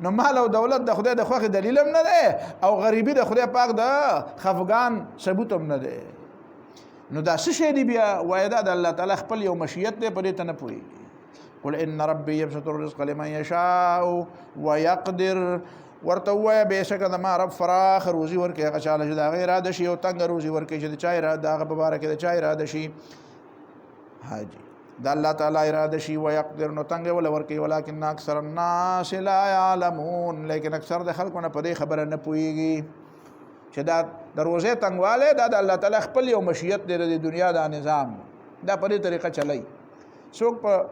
نو مال او دولت د خدای د خوښې دلیل هم نه دی او غریبي د خدای پاک د خفګان ثبوت هم نه دی نو دا څه شی دی بیا وایه دا د الله تعالی خپل یو مشیت دی په دې ته نه پوهېږي قل ان ربي يبسط الرزق لمن يشاء ويقدر ورته ووایه بېشکه زما رب فراخ روزي ورکوي هغه چاله چې د هغې اراده شي او تنګه روزي ورکوي چې د چا اراده د هغه په باره کې د چا اراده شي حاجی دا الله تعالی اراده شي ويقدر نو تنګ ولا ورکی ولکن اکثر الناس لا يعلمون لیکن اکثر د خلکو نه په دې خبره نه پوهیږي چې دا د روزه تنګواله دا د الله تعالی خپل یو مشیت دی د دنیا دا نظام دا په دې طریقه چلی څوک په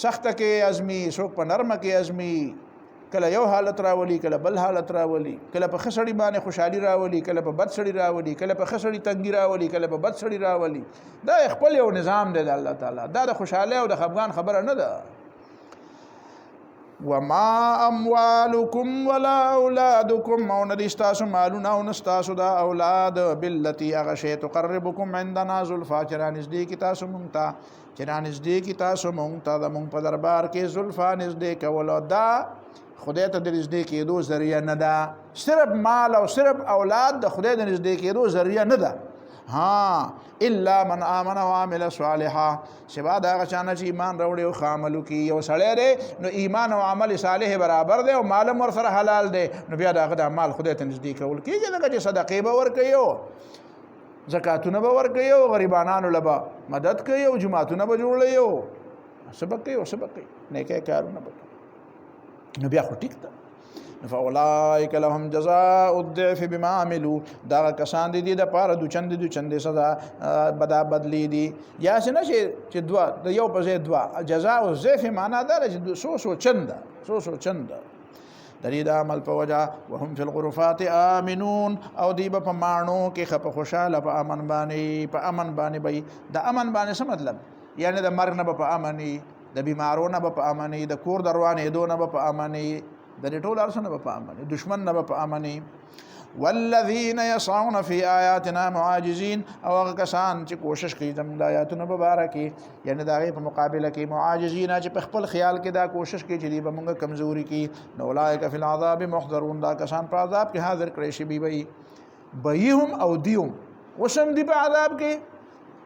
سخته کې ازمي څوک په نرمه کې ازمي کله یو حالت راولي کله بل حالت راولي کله په خسړی باندې خوشحالي راولي کله په بد سړی راولي کله په خسړی تنګي راولي کله په بد سړی راولي دا خپل یو نظام دی د الله تعالی دا د خوشاله او د خفګان خبره نه ده وما اموالکم ولا اولادکم او ندی ستاسو مالونه او نستاسو دا اولاد بالتي اغشی تقربکم عندنا زلفا چرا نزدې کی تاسو مونږ ته چرا نزدې کی تاسو مونږ ته د مونږ په دربار کې زلفا نزدې کول دا خدای ته د نږدې کېدو ذریعہ نه ده صرف مال او صرف اولاد د خدای د نږدې کېدو ذریعہ نه ده ها الا من آمن وعمل صالحا سوا دا هغه چا نه چې ایمان راوړي او ښه عمل وکړي یو سړی دی نو ایمان او عمل صالح برابر دی او مال هم ورسره حلال دی نو بیا د هغه د مال خدای ته نږدې کول کېږي ځکه چې صدقې به ورکوي او زکاتونه به ورکوي او غریبانانو له به مدد کوي او جماعتونه به جوړوي او سبق کوي او سبق کوي نیکه کارونه به نو بیا خو ټیک ده فاولئک لهم جزاء الضعف بما عملوا دا کسان دي د پاره دو چند سزا بدا بدلی دي یا څنګه چې دوا د یو په ځای دوا جزاء الضعف معنا دا چې سو چند دلی دا عمل په وجه وهم فی الغرفات آمنون او دی په مانو کې خپ خوشاله په امن باندې به د امن باندې څه مطلب یعنی د مرګ نه په امنی د بیمارونو نه په امنی د کور دروانې دونه په امنی د ټول ارسنه په امنی دشمن نه په امنی والذین یسعون فی آیاتنا معاجزین او هغه کسان چې کوشش کوي زموږ د آیاتونو مبارکي یعنی د هغې په مقابله کې معاجزین چې په خپل خیال کې دا کوشش کوي چې دوی به موږ کمزوري کړي نو اولئک فی العذاب محضرون دا کسان په عذاب کې حاضر کړی شوي وي هم او دیهم وسم دی په عذاب کې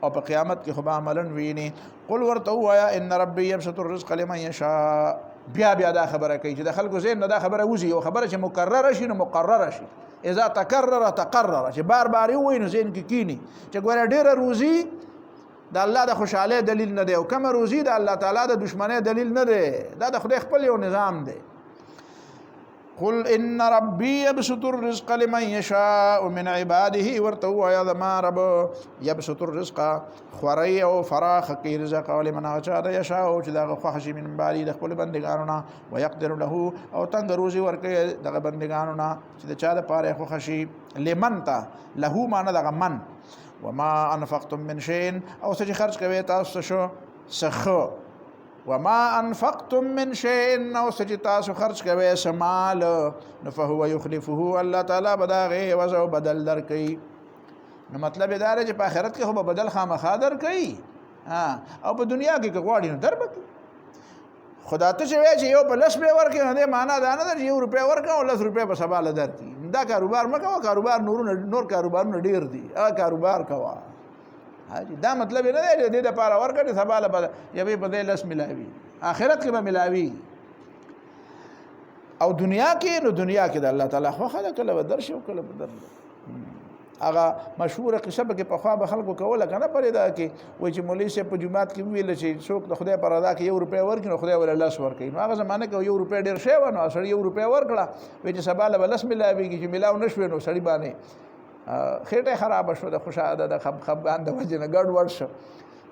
او په قیامت کې خو به عملا ویني قل ورته ووایه ان ربي یبسط الرزق لمن یشاء بیا دا خبره کوي چې د خلکو ذهن نه دا خبره وځي یو خبره چې مکرره شي نو مقرره شي اذا تکرر تقرر چې بار بار وي نو ذهن کې کینی چې ګوره ډیره روزي د الله د خوشاله دلیل نه دی او کم روزي د الله تعالی د دشمنی دلیل نه دی دا د خدای خپل یو نظام دی قل ان ربي يبسط الرزق لمن يشاء من عباده ورتو يا ذما رب يبسط الرزق خوري او فراخ کی رزق لمن شاء يشاء چې دا خوښ من بالي د خپل بندګانو ويقدر له او تنگ روزي ورکه د بندګانو چې د چا د پاره خوښ لمن تا له معنا د من وما انفقتم من شيء او چې خرج کوي تاسو شو سخو وما انفقتم من شيء نو چې تاسو خرج کوئ سمال نو فهو يخلفه الله تعالی به د هغې عوض او بدل درکوي. نو مطلب یې دا دی چې په آخرت کې خو به بدل خامخا درکوي او په دنیا کې که غواړي نو در به کوي. خدا ته چې وایي چې یو په 10 روپۍ ورکړي نو دې معنا دا نه ده چې 1 روپۍ ورکړه او 10 روپۍ به سبا له درکړي. دا کاروبار مه کوه، کاروبار نور کاروبارونه ډېر دي، هغه کاروبار کوه. دا مطلب نه دی د دې دپاره ورکړې سبا له به یوې په دې 10 ملاوي، آخرت کې به ملاوي. او دنیا کې نو دنیا کې د الله تعالی خوښه ده، کله به درشي او کله به درشي. هغه مشهوره قصه به کې پخوا به خلکو کوله که نه پرې دا کې وایي چې مولوي صاحب په جومات کې وویل چې څوک د خدای پر رضا کې 1 روپۍ ورکړي نو خدای ورله 10 ورکوي. نو هغه زمانه کې 1 روپۍ ډېر شی وه نو سړي 1 روپۍ ورکړه، وایي چې سبا له به 10 ملاوېږي. چې ملاو نه شوې نو سړي باندې خېټه خرابه شوه د خوشاله د خفګان د وجې نه ګډوډ شو.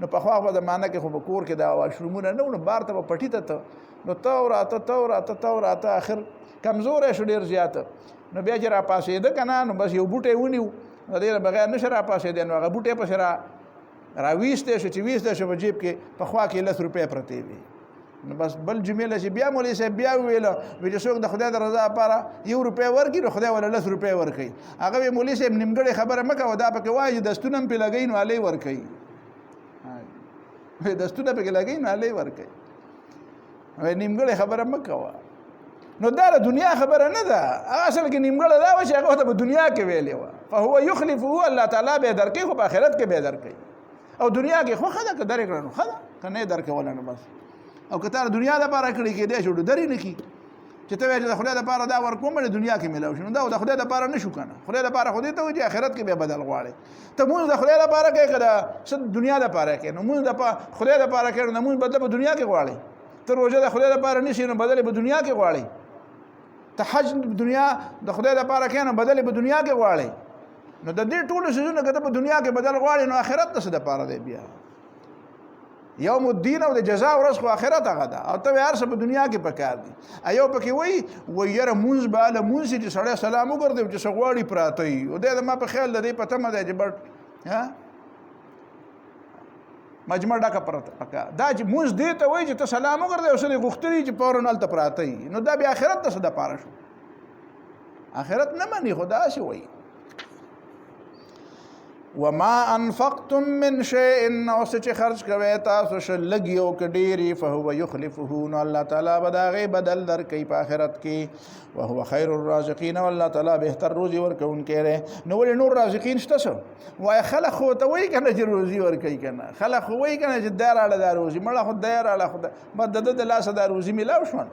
نو پخوا به زمانه کې خو به کور کې دا واشرومونه نه وو، نو بار ته به پټي ته نو ته راته اخر کمزوری شو ډېر زیاته. نو بیا چې را پاسېده که نه نو بس یو بوټی ونیو، د دې نه بغیر نشه را پاسېدی. نو هغه بوټی پسې راویستی شو، چې ویستی شو په جیب کې په خوا کې 10 روپۍ پرتې وي. نو بس بل جمعې چې بیا مولوي صاحب بیا وویله چې څوک د خدای د رضا لپاره 1 روپۍ ورکړي نو خدای ورله 10 روپۍ ورکوي. هغه وایي مولوي صاحب نیمګړې خبره مه کوه، دا پکې وایي چې دستونه هم پرې لګوي نو هلی ورکوي، دستونه پکې لګوي نو هلی ورکوي. وایي نیمګړې خبره مه کوه. نو دا د دنیا خبره نه ده، هغه اصل کې نیمګړه دا وه چې هغه ته په دنیا کې ویلې وه. فهو يخلفه الله تعالی به درکوي، خو په آخرت کې به درکوي. او دنیا کې خوښه ده که درې کړه نو ښه ده، که نه یې درکوله نو بس. او که تا د دنیا دپاره کړي کېدی شو درې نه کړي چې ته وایې چې د خدای دپاره دا ورکوم د دنیا کې میلاو شي. نو دا د خدای دپاره نه شو که نه، خدای دپاره خو دې ته وایي چې آخرت کې بیا بدل غواړې. ته مونځ د خدای دپاره کوې که د دنیا دپاره کوې؟ نو مونځ د خدای دپاره کوې نو د مونځ بدله په دنیا کې غواړې. ته روژه د خدای دپاره نیسې نو بدل یې په دنیا کې غواړې. ته حج دنیا د خدای دپاره کوې نو بدل یې په دنیا کې غواړې. نو د دې ټولو څیزونه که ته په دنیا کې بدل غواړې نو آخرت ته څه دپاره دی بیا؟ یوم الدین او د جزا ورځ خو آخرت هغه ده، او ته وایې هر څه په دنیا کې پکار دي. یو پکې وایي یاره مونځ به هله مونځ چې سړی سلام وګرځوي چې څه غواړي پراته وي. او دی زما په خیال د دې په تمه دی چې بټ مجمع ډکه پکار دا چې مونځ دې ته وایي چې ته سلام وګرځوي او څه دې غوښتلي چې فورا هلته پراته وي. نو دا بیا آخرت ته څه دپاره شو؟ آخرت نه مني، خو داسې وایي. وما انفقتم من شيء نو چې خرج کوئ تاسو شه لږ او که ډېرې فهو يخلفه نو الله تعالی به د هغې بدل درکوي په آخرت کې. وهو خیر الرازقین او الله تعالی بهتر روزي ورکوونکی دی. نو ولې نور رازقین شته څه وایي؟ خلک خو ته وایي که نه چې روزي ورکوي که نه، خلک خو وایي که نه چې دی راړه دا روزي مړه خو دی راړه خو بس د ده د لاسه دا روزي میلاو شوه.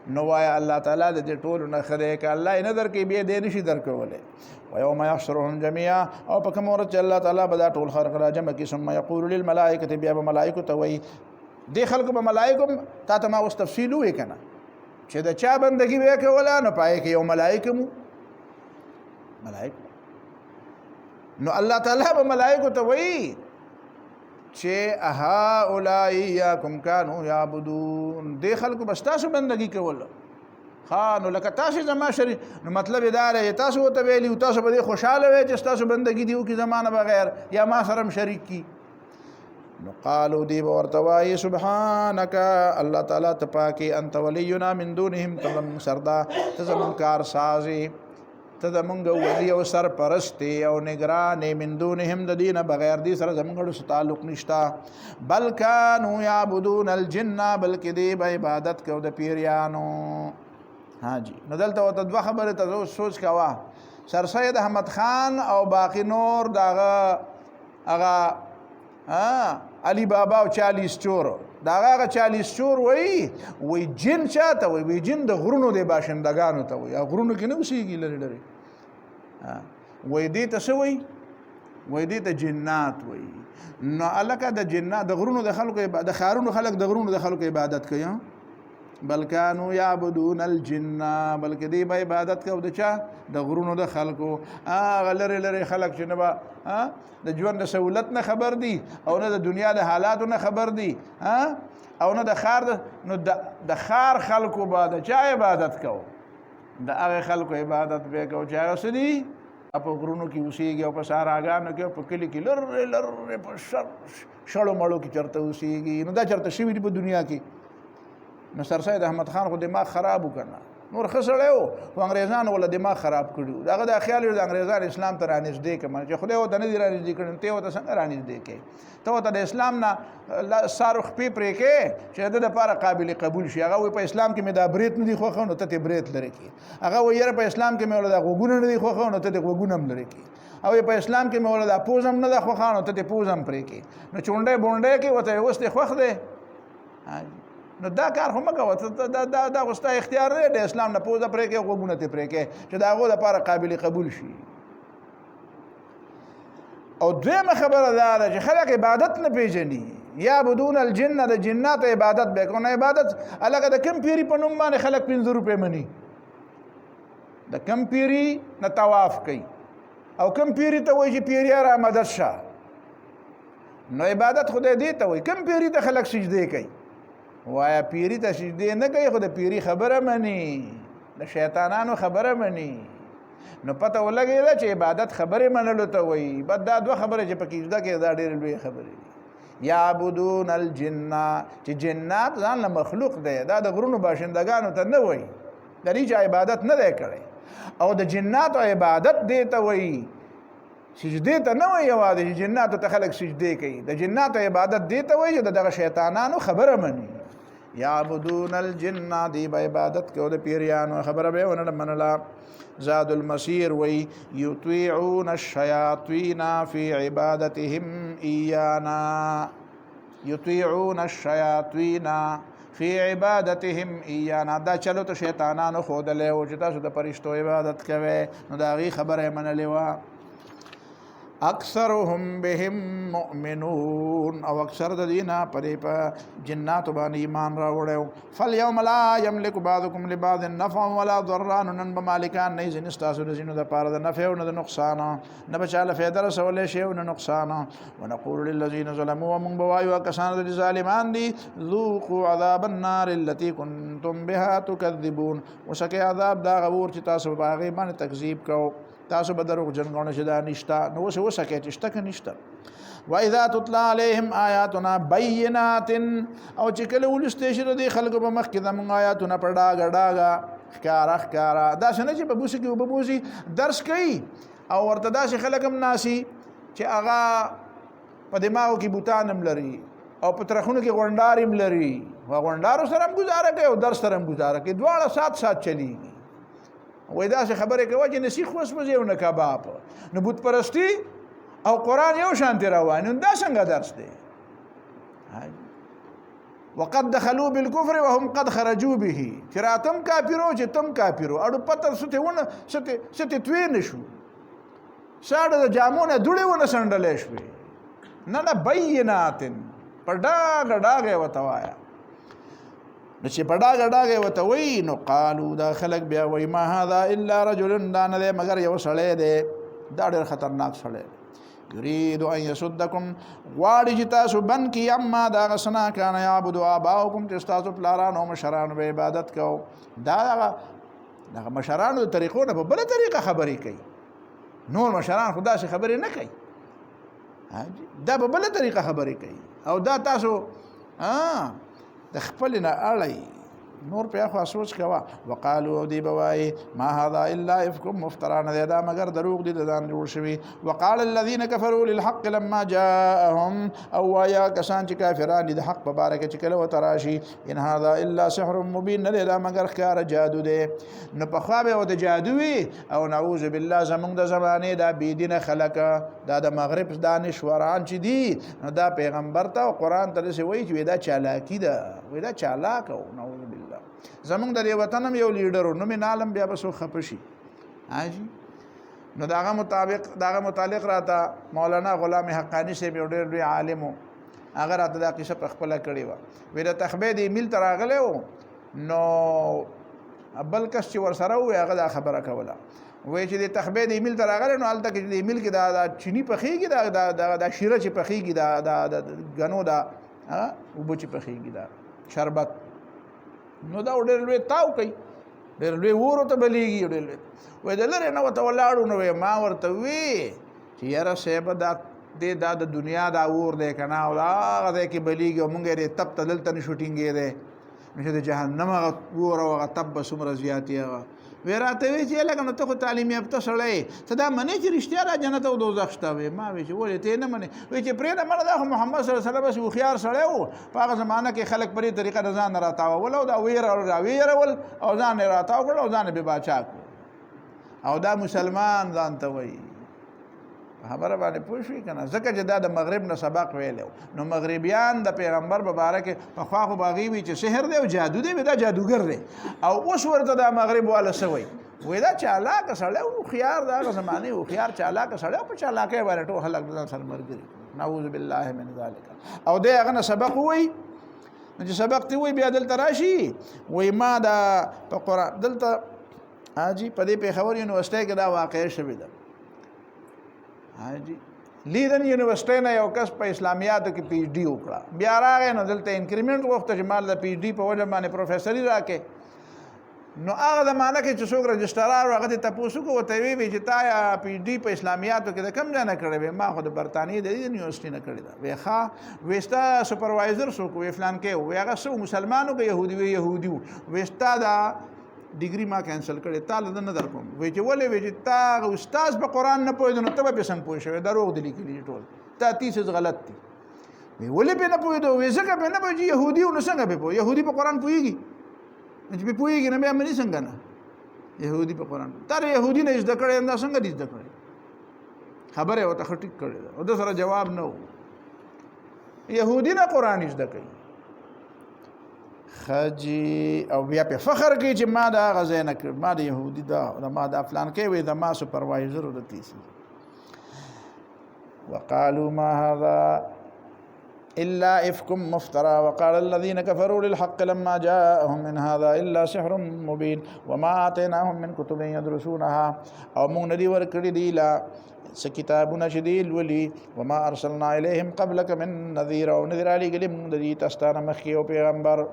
نو وایه الله تعالی د دې ټولو نه ښه دی، که الله یې نه درکوي بیا دی نشي درکولی. ويوم يحشرهم جميعا او په کوم ورځ چې الله تعالی به دا ټول خلق را جمع کړي. ثم يقول للملائکة بیا به ملائکو ته وایي، دې خلکو به ملائکو تا ته ما اوس تفصیل ووایي که نه چې د چا بندګي به یې کوله نو په هغې کې یو ملائکه مو ملائکو. نو الله تعالی به ملائکو ته وایي چې هؤلاء ایاکم کانوا یعبدون، دې خلکو به ستاسو بندګي کوله. نو لکه تاسو زما شریک، نو مطلب دا دی تاسو ورته ویلي او تاسو به دې خوشحاله وئ چې ستاسو بندګي دې وکړي زما نه بغیر یا ما سره هم شریک کړي. نو قالو دی به ورته وایي سبحانک الله تعالی ته پاکې انت ولینا من دونهم، ته زموږ سردا، ته زموږ کارساز یې، ته زموږ ولی او سرپرست یې او نګران یې. من دونهم د دې نه بغیر دې سره زموږ څه تعلق نشته. بل کانوا یعبدون الجن، بلکې دې به عبادت کوو د پیریانو. ها جی نو دلته ورته دوه خبرې ته سوچ کوه. سر سید احمد خان او باقی نور دغه هغه علي بابا او 40 چور دغه 40 چور وایي جن چاته وایي جن د غرونو د باشندگانو ته وایي. غرونو کې نه اوسېږي لرې لرې. وایي دې ته څه وایي؟ وایي دې ته جنات وایي. نو هلکه د جنات د غرونو د خلکو د ښارونو خلک د غرونو د خلکو عبادت کوي. بل کانوا یعبدون الجن، بلکې دی به عبادت کوو د چا؟ د غرونو د خلکو. هغه لرې لرې خلک چې نه به د ژوند د سهولت نه خبر دي او نه د دنیا د حالاتو نه خبر دي او نه د ښار نو د ښار خلکو به د چا عبادت کوو؟ د هغې خلکو عبادت به کوو چې هغه څه دي؟ په غرونو کې اوسېږي او په صحراګانو کې او په کلي کې لرې لرې په شړو مړو کې چېرته اوسېږي. نو دا چېرته شوي دي په دنیا کې. نو سر سید احمد خان خو دماغ خراب وکړه، نور ښه سړی و خو انګریزانو ولا دماغ خراب کړي و. دغه دا خیال و د انګریزان اسلام ته رانږدې کړم چې خدای ورته نه دي رانږدې کړي، ته ورته څنګه رانږدې کړې؟ ته ورته د اسلام نه سارو خپې پرې کړې چې د ده دپاره قابل قبول شي. هغه وایي په اسلام کې مې دا برېت نه دي خوښه نو ته ترې برېت لرې کړې. هغه وایي یاره په اسلام کې مې ولا دا غوږونه نه دي خوښه نو ته دې غوږونه هم لرې کړې. او په اسلام کې مې ولا دا پوز هم نه ده خوښه نو ته دې پوز هم پرې کړې. نو چونډی بونډی کې ورته اوس دې خوښ دی. نو دا کار خو مه کوه، دا خو ستا اختیار دی د اسلام نه پوزه پرې کړې غوږونه ترې پرې کړې چې د هغو دپاره قابل قبول شي. او دویمه خبره دا ده چې خلک عبادت نه پېژني. یعبدون الجن، د جناتو عبادت به کوي. نو عبادت هلکه د کم پیري په نوم باندې خلک 5 روپۍ مني، د کم پیري نه طواف کوي او کم پیري ته وایي چې پیریا را مدد شه. نو عبادت خدای دې ته وایي. کم پیري ته خلک سجدې کوي. وایا پیری ته سجدې نه کوي خو د پیري خبره مني، د شیطانانو خبره مني. نو پته ولګېده چې عبادت خبرې منلو ته وایي. بس دا دوه خبرې چې پکې زده کړې دا ډېرې لویې خبرې دي. یعبدون الجن، چې جنات ځان له مخلوق دی، دا د غرونو باشندګانو ته نه وایي، د دې چې عبادت نه دی کړی. او د جناتو عبادت دې ته وایي، سجدې ته نه وایي یوازې چې جناتو ته خلک سجدې کوي. د جناتو عبادت دې ته وایي چې دغه شیطانانو خبره مني. یعبدون الجن، دی به عبادت کوي د پیریانو خبره به ونه منله. زاد المسیر وی یطیعون الشیاطین فی عبادتهم ایانا، یطیعون الشیاطین فی عبادتهم ایانا. دا چلو ته شیطانانو ښودلی و چې تاسو د فرشتو عبادت کوئ، نو د هغې خبره یې منلې وه. اکثرهم بهم مؤمنون، او اکثر د دینه پدې په جناتو باندې ایمان راوړی. فالیوم لا یملک بعضکم لبعض نفعا ولا ضرا. نن به مالکان نه ځینې ستاسو د ځینو دپاره د نفع او نه د نقصان، نه به چاله فایده رسولی شي او نه نقصان. ونقول للذین ظلموا، ومونږ به وایو کسانو چې ظالمان دي، ذوقوا عذاب النار التي کنتم بها تکذبون. وسکئ عذاب دا غور چې تاسو په هغې باندې تکذیب کوو، تاسو به دروغجن ګڼئ چې دا نشته. نو اوس یې وسکئ چې شته که نشته. واذا تتلى عليهم آیاتنا بینات، او چې کله ولستی شي د دې خلکو په مخ کې زموږ آیاتونه په ډاګه ډاګه ښکاره ښکاره. داسې نه چې په بوسې کې اوبه بوسي درس کوي او ورته داسې خلک هم ناسي چې هغه په دماغو کې بوتان هم لري او په ترخونو کې غونډار هم لري، غونډارو سره هم ګزاره کوي او درس سره هم ګزاره کوي، دواړه سات چلیږي. وای داسې خبرې کوه چې نه سیخ وسوځي او نه کباب. نو بت پرستی او قرآن یو شانتې روان، نو دا څنګه درس دی؟ وقد دخلوا بالكفر وهم قد خرجوا به. چې راتم کافرو چې تم کافرو، اړو پتر ستې ونه ستې توی نه شو، ساړه د جامو نه دوړې ونه سنډلې شوې. نه بینات، په ډاګه ډاګه ورته وایه. نو چې په ډاګه ډاګه ورته وایي نو قالو دا خلک بیا وایي ما هذا الا رجل، دا نه دی مګر یو سړی دی، دا ډېر خطرناک سړی دی. یرید ان یصدکم، غواړي چې تاسو بند کړي اما د هغه څه نه کان یعبد آباؤکم، چې ستاسو پلارانو او مشرانو به عبادت کوو. دا دغه مشرانو د طریقو نه په بله طریقه خبرې کوي. نور مشران خو داسې خبرې نه کوي، دا په بله طریقه خبرې کوي. او دا تاسو د خپل نه اړئ، نور په خوا سوچ کوه. وقالو دی بوای ما هذا الا افک مفترا، نه دا مگر دروغ دي د ځان جوړ شوي. وقال الذين كفروا للحق لما جاءهم، او وایا کسان چې کافران دي د حق په باره کې چې کله ورته راشي، ان هذا الا سحر مبین، نه دی دا مگر ښکاره جادو دی. نو پخوا به ورته جادو وي، او نعوذ بالله زمونږ د زمانې دا بېدینه خلک، دا د مغرب دانشوران چې دي، نو دا پیغمبر ته او قرآن ته داسې وایي چې دا چالاکي ده، وایي دا چالاک او نعوذ بالله. زمونږ د دې وطن هم یو لیډر و، نوم یې نالم بیا به څوک خفه شي. نو د هغه متعلق راته مولانا غلام حقانی صاحب یو ډېر لوی عالم و، هغه راته دا قصه په خپله کړې وه. وایي د تخبې د ایمیل ته راغلی و، نو بل کس چې ورسره و هغه دا خبره کوله. وایي چې د تخبې د ایمیل ته راغلی، نو هلته کې چې د ایمیل کې دا چیني پخېږي، دا شیره چې پخېږي، دا ګنو دا اوبه چې پخېږي، دا شربت، نو دا ډېر لوی تاو کوي. ډېر لوی اور ته بلیږي ډېر لوی وای د لرې نه ورته ولاړو نو ما ورته وی چې یاره صاحبه دا د دنیا دا اور دی که نه او هغه ځای کې بلیږي او مونږ یې تب ته دلته نشو ټینګېدی نو چې د جهنم هغه اور او هغه تب به څومره زیات یې هغه وی راته وی چې لکه نو ته خو تعلیم یافته سړی ته دا منې چې رښتیا را جنت او دوزخ شته وی ما وی چې ولې ته نه منې وی چې پرېږده مړه دا خو محمد صلی الله علیه وسلم هوښیار سړی و په هغه زمانه کې خلک په دې طریقه د ځان نه راتاوول او دا راویرول او ځان یې راتاو کړل او ځان یې بې باچا کړو او دا مسلمان ځان ته وایي خبره باندې پوه شوي که نه ځکه چې دا د مغرب نه سبق ویلی نو مغربیان د پیغمبر په باره کې پخوا خو به هغوی وي چې سحر دی او جادو دی دا جادوګر دی او اوس ورته دا مغرب والا څه وایي وایي دا چالاکه سړی او هوښیار د هغه زمانې هوښیار چالاکه سړی او په چالاکۍ باندې ټول خلک د ځان سره ملګري نعوذ بالله من ذلک او دی هغه نه سبق ووایي نو چې سبق ته وایي بیا دلته راشي وایي ما دا په قرآن دلته حاجي په دې پېښور یونیورسټۍ کې دا واقع شوې ده حاجي لیدن یونیورسټۍ نه یو کس په اسلامیاتو کې پی ایچ ډي وکړه بیا راغی نو دلته انکریمنټ غوښته چې مال د پی ایچ ډي په وجه باندې پروفیسري راکې نو هغه زمانه کې چې څوک رجسټرار و هغه ته تپوس وکړو ورته یې ویې چې تا یا پی ایچ ډي په اسلامیاتو کې د کوم ځای نه کړی وی ما خو د برطانیې د دې یونیورسټۍ نه کړې ده وی ښه وی ستا سپروایزر څوک وی فلانکی وی هغه څه مسلمانو که یهودي وی یهودي و وی ستا دا ډیګري ما کینسل کړې تا له نه در کوم وی چې ولې وی چې تا استاد په قرآن نه پوهېدو نو ته به پې څنګه پوه شوې دروغ دي لیکلي ټول تا تیسز غلط دي وی ولې پې نه پوهېدو وی ځکه پې نه پوهېږي چې یهودي و نو څنګه پې پوه یهودي په قرآن پوهېږي چې پې پوهېږي نه بیا مني څنګه نه یهودي په قرآن تا د یهودي نه زده کړی دا څنګه دي زده کړی خبره یې ورته ښه ټیک کړې ده او ده سره جواب نه و یهودي نه قرآن زده کوي خجی او بیا په فخر کوي چې ما دا هغه ځای نه کړ ما د یهودي دا ما دا فلانکی وی د ما سپروایزر و د تیسي وقالوا ما هذا إلا إفك مفترى وقال الذين كفروا للحق لما جاءهم من هذا إلا سحر مبين وما آتيناهم من كتب يدرسونها او مونږ ندي ورکړي دي لا کتابونه چې دی لولي وما ارسلنا الیهم قبلک من نذیر او نذیر علی ګلم د دې تستانه مخکې او پیغمبر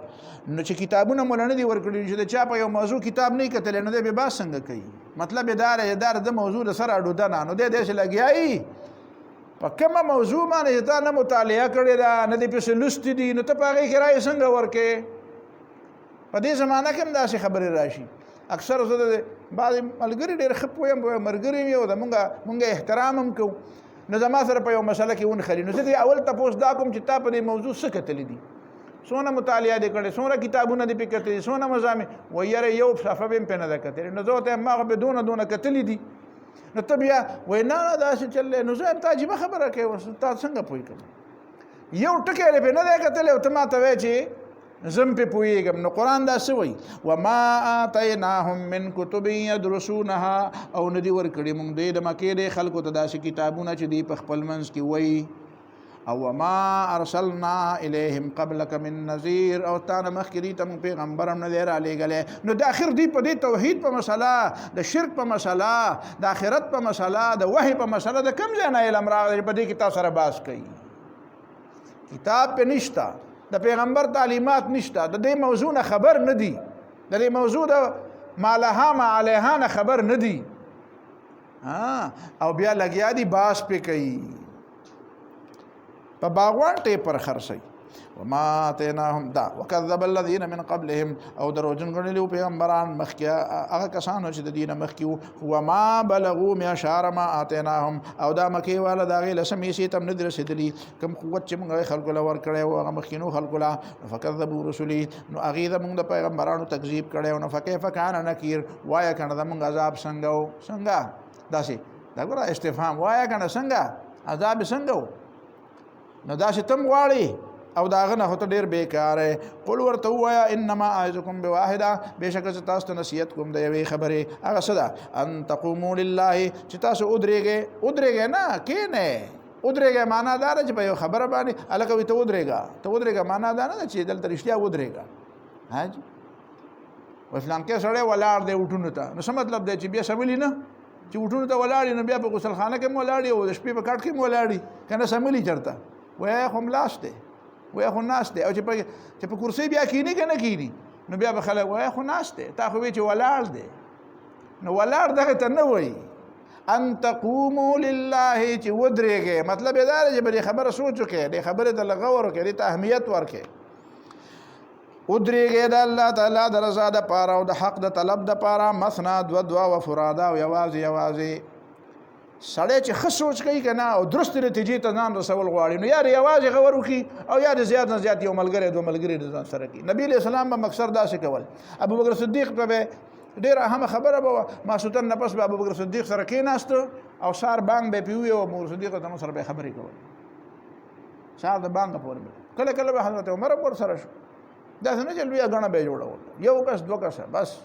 نو چې کتابونه مولا نه دي ورکړي چې د چا په یو موضوع کتاب نه کتل نو د به باس څنګه کوي مطلب دار د موضوع سره اډو دنا نو د دې لګیای په کومه موضوع باندې ته نه مطالعه کړې ده نه دې په لست دي نو ته په هغه کې راي څنګه ورکې په دې زمانہ کې هم داسې خبرې راشي اکثر زه د بعض ملګري ډېر ښه پویم ملګري مې او د مونږ احترام هم کوو نو زما سره په یو مسله کې ونښلي نو زه دې اول تپوس دا کوم چې تا په دې موضوع څه کتلي دي څونه مطالعه دې کړې څومره کتابونه دې پې کتلي څونه مضامین وایي یاره یو صفحه به هم پې نه ده کتلې نو زه ورته وایم ما خو به دونه کتلي دي نو ته بیا وایي نه داسې چل دی نو زه یم ته عجیبه خبره کوې اوس تا څنګه پوه کړم یو ټکی دې پې نه دی کتلی او ته ما ته وایې چې زم په پوهېږم نو قرآن داسې وایي وما آتیناهم من کتب یدرسونها او نه دي ورکړي موږ دوی د مکې د خلکو ته داسې کتابونه چې دوی په خپل منځ کې وایي او وما ارسلنا الیهم قبلک من نذیر او تا نه مخکې دوی ته موږ پیغمبر هم نه دی رالیږلی نو د اخر دوی په دې توحید په مسله د شرک په مسله د آخرت په مسله د وحی په مسله د کوم ځای نه علم راغلی په دې کې تا سره بحث کوي کتاب پې نشته د پیغمبر تعلیمات نشته د دې موضوع نه خبر نه دي د دې موضوع د ما لها ما علیها نه خبر نه دي او بیا لګیا دي باس پې کوي په باغوان ټیپر خرڅوي وما آتیناهم دا وکذب الذین من قبلهم او دروژن ګڼلي پیغمبران مخکې هغه کسانو چې د دې نه مخکې وو وما بلغوا معشار ما آتیناهم او دا مکې والا د هغې له سمې سې ته هم نه دي رسېدلي کوم قوت چې موږ خلکو له ورکړی وو هغه مخکینو خلکو له فکذبوا رسلي نو هغې زموږ د پیغمبرانو تکذیب کړی و نو فکیف کان نکیر وایه که نه زموږ عذاب څنګه و څنګه داسې دا ګوره استفهام وایه که نه څنګه عذاب څنګه و نو داسې تم غواړي او دا هغه نه خو ته ډېر بیکار قل ورته ووایه انما اعظکم بواحده بېشکه زه تاسو ته نصیحت کوم د یوې خبرې هغه څه ده ان تقوموا لله چې تاسو ودرېږئ نه کښېنئ ودرېږئ معنا دا ده چې په یو خبره باندې هلکه وي ته ودرېږه معنا دا نه ده چې دلته رښتیا ودرېږه حاجي وایي فلانکی سړی ولاړ دی اټونو ته نو څه مطلب دی چې بیا سملي نه چې اټونو ته ولاړ نو بیا په غسلخانه کې هم ولاړ او د شپې په کټ کې هم ولاړ که نه سملي چېرته وایي خو ملاس دی وایي خو ناست دی او چې په کرسۍ بیا کښېني که نه کښېني نو بیا به خلک وایي خو ناست دی تا خو وایي چې ولاړ دی نو ولاړ دغه ته نه وایي ان تقوموا لله چې ودرېږئ مطلب یې دا دی چې به دې خبره سوچ وکړئ دې خبرې ته غور وکړئ دې ته اهمیت ورکړئ ودرېږئ د الله تعالی د رضا دپاره او د حق د طلب دپاره مثنا دوه و فرادا او یوازې سړی چې ښه سوچ کوي که نه او درستې نتیجې ته ځان رسول غواړي نو یا د یوازې غور وکړي او یا د زیات نه زیات یو ملګری دوه ملګري د ځان سره کړي نبي علیه السلام به اکثر داسې کول ابوبکر صدیق ته به ډېره اهمه خبره به وه ماسوتن نه پس به ابوبکر صدیق سره کېناسته او سار بانګ به یې پې وویې او ابوبکر صدیق ته سره به یې خبرې کولې سار د بانګه پورې به کله کله به حضرت عمر هم ورسره شو داسې نه چې لویه ګڼه به یې جوړول یو کس دوه کسه بس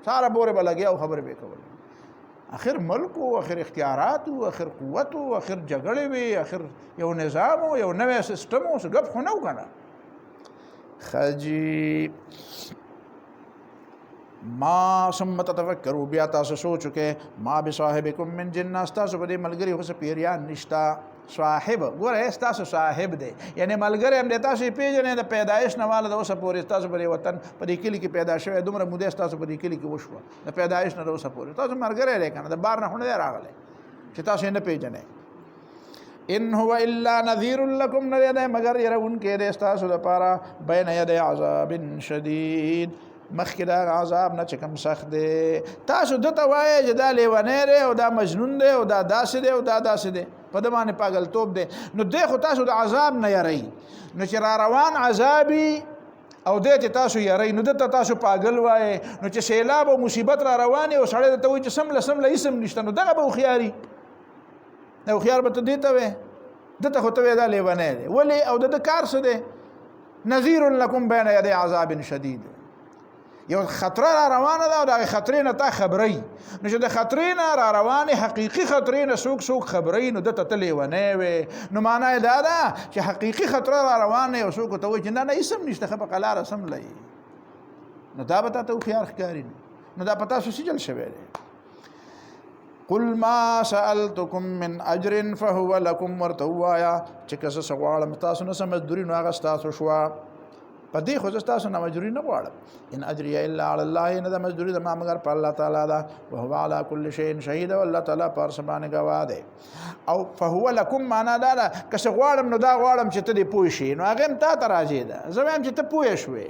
ساره پورې به لګیا او خبرې به یې کولې اخر ملک و اخر اختیارات و اخر قوت و اخر جګړې وي اخر یو نظام و یو نوی سیستم و څه ګپ خو نه و که نه خجی ما ثم تتفکروا بیا تاسو سوچ وکړئ ما بصاحبکم من جنه ستاسو په دې ملګري خو څه پیریان نشته صاحب ګوره ستاسو صاحب دی یعنی ملګری هم دی تاسو یې پېژنئ د پیدایش نه واله د اوسه پورې ستاسو په دې وطن په دې کلي کې پیدا شوی دومره موده ستاسو په دې کلي کې وشوه د پیدایش نه د اوسه پورې تاسو ملګری دی که نه د بار نه خو نه دی راغلی چې تاسو یې نه پېژنئ ان هو الا نذیر لکم نه دی مگر یرونکی دی ستاسو دپاره بین یدی عذاب شدید مخکې د عذاب نه چې کوم سخت دی تاسو دته وایئ چې دا لیونی دی او دا مجنون دی او دا داسې دی او دا داسې دی په ده باندې پاگلتوب دی نو دی خو تاسو د عذاب نه یری نو چې را روان عذابي او دی چې تاسو یری نو دته تاسو پاگل وایئ نو چې سیلاب او مصیبت را روانې او سړی درته وایي چې سمله اسم نشته نو دغه به هوښیاري د هوښیار به ته دې ته وایې دته خو ته وایې دا لیونی دی ولې او د ده کار څه دی نذیر لکم بین یدی عذاب شدید یو خطره را روانه ده او د هغې خطرې نه تا خبرئ نو چې د خطرې نه را روانې حقیقي خطرې نه څوک خبرئ نو دته ته لیونی وې نو معنا یې دا ده چې حقیقي خطره را روانه او څوک ورته وایي چې نه اسم نشته ښه په قلاره سملی نو دا به تا ته هوښیار ښکاري نو دا په تاسو سجل شوی دی قل ما سألتکم من اجر فهو لکم ورته ووایه چې که زه څه غواړم تاسو نه څه مزدوري نو هغه ستاسو شوه په دې خو زه ستاسو نه مزدوري نه غواړم ان اجري الا علی الله نه د مزدوري زما مګر په الله تعالی ده وهو علی کل شیء شهید او الله تعالی په هر څه باندې ګواه دی او فهو لکم معنا دا ده که څه غواړم نو دا غواړم چې ته دې پوه شې نو هغه هم تا ته راځي ده زه وایم چې ته پوه شوې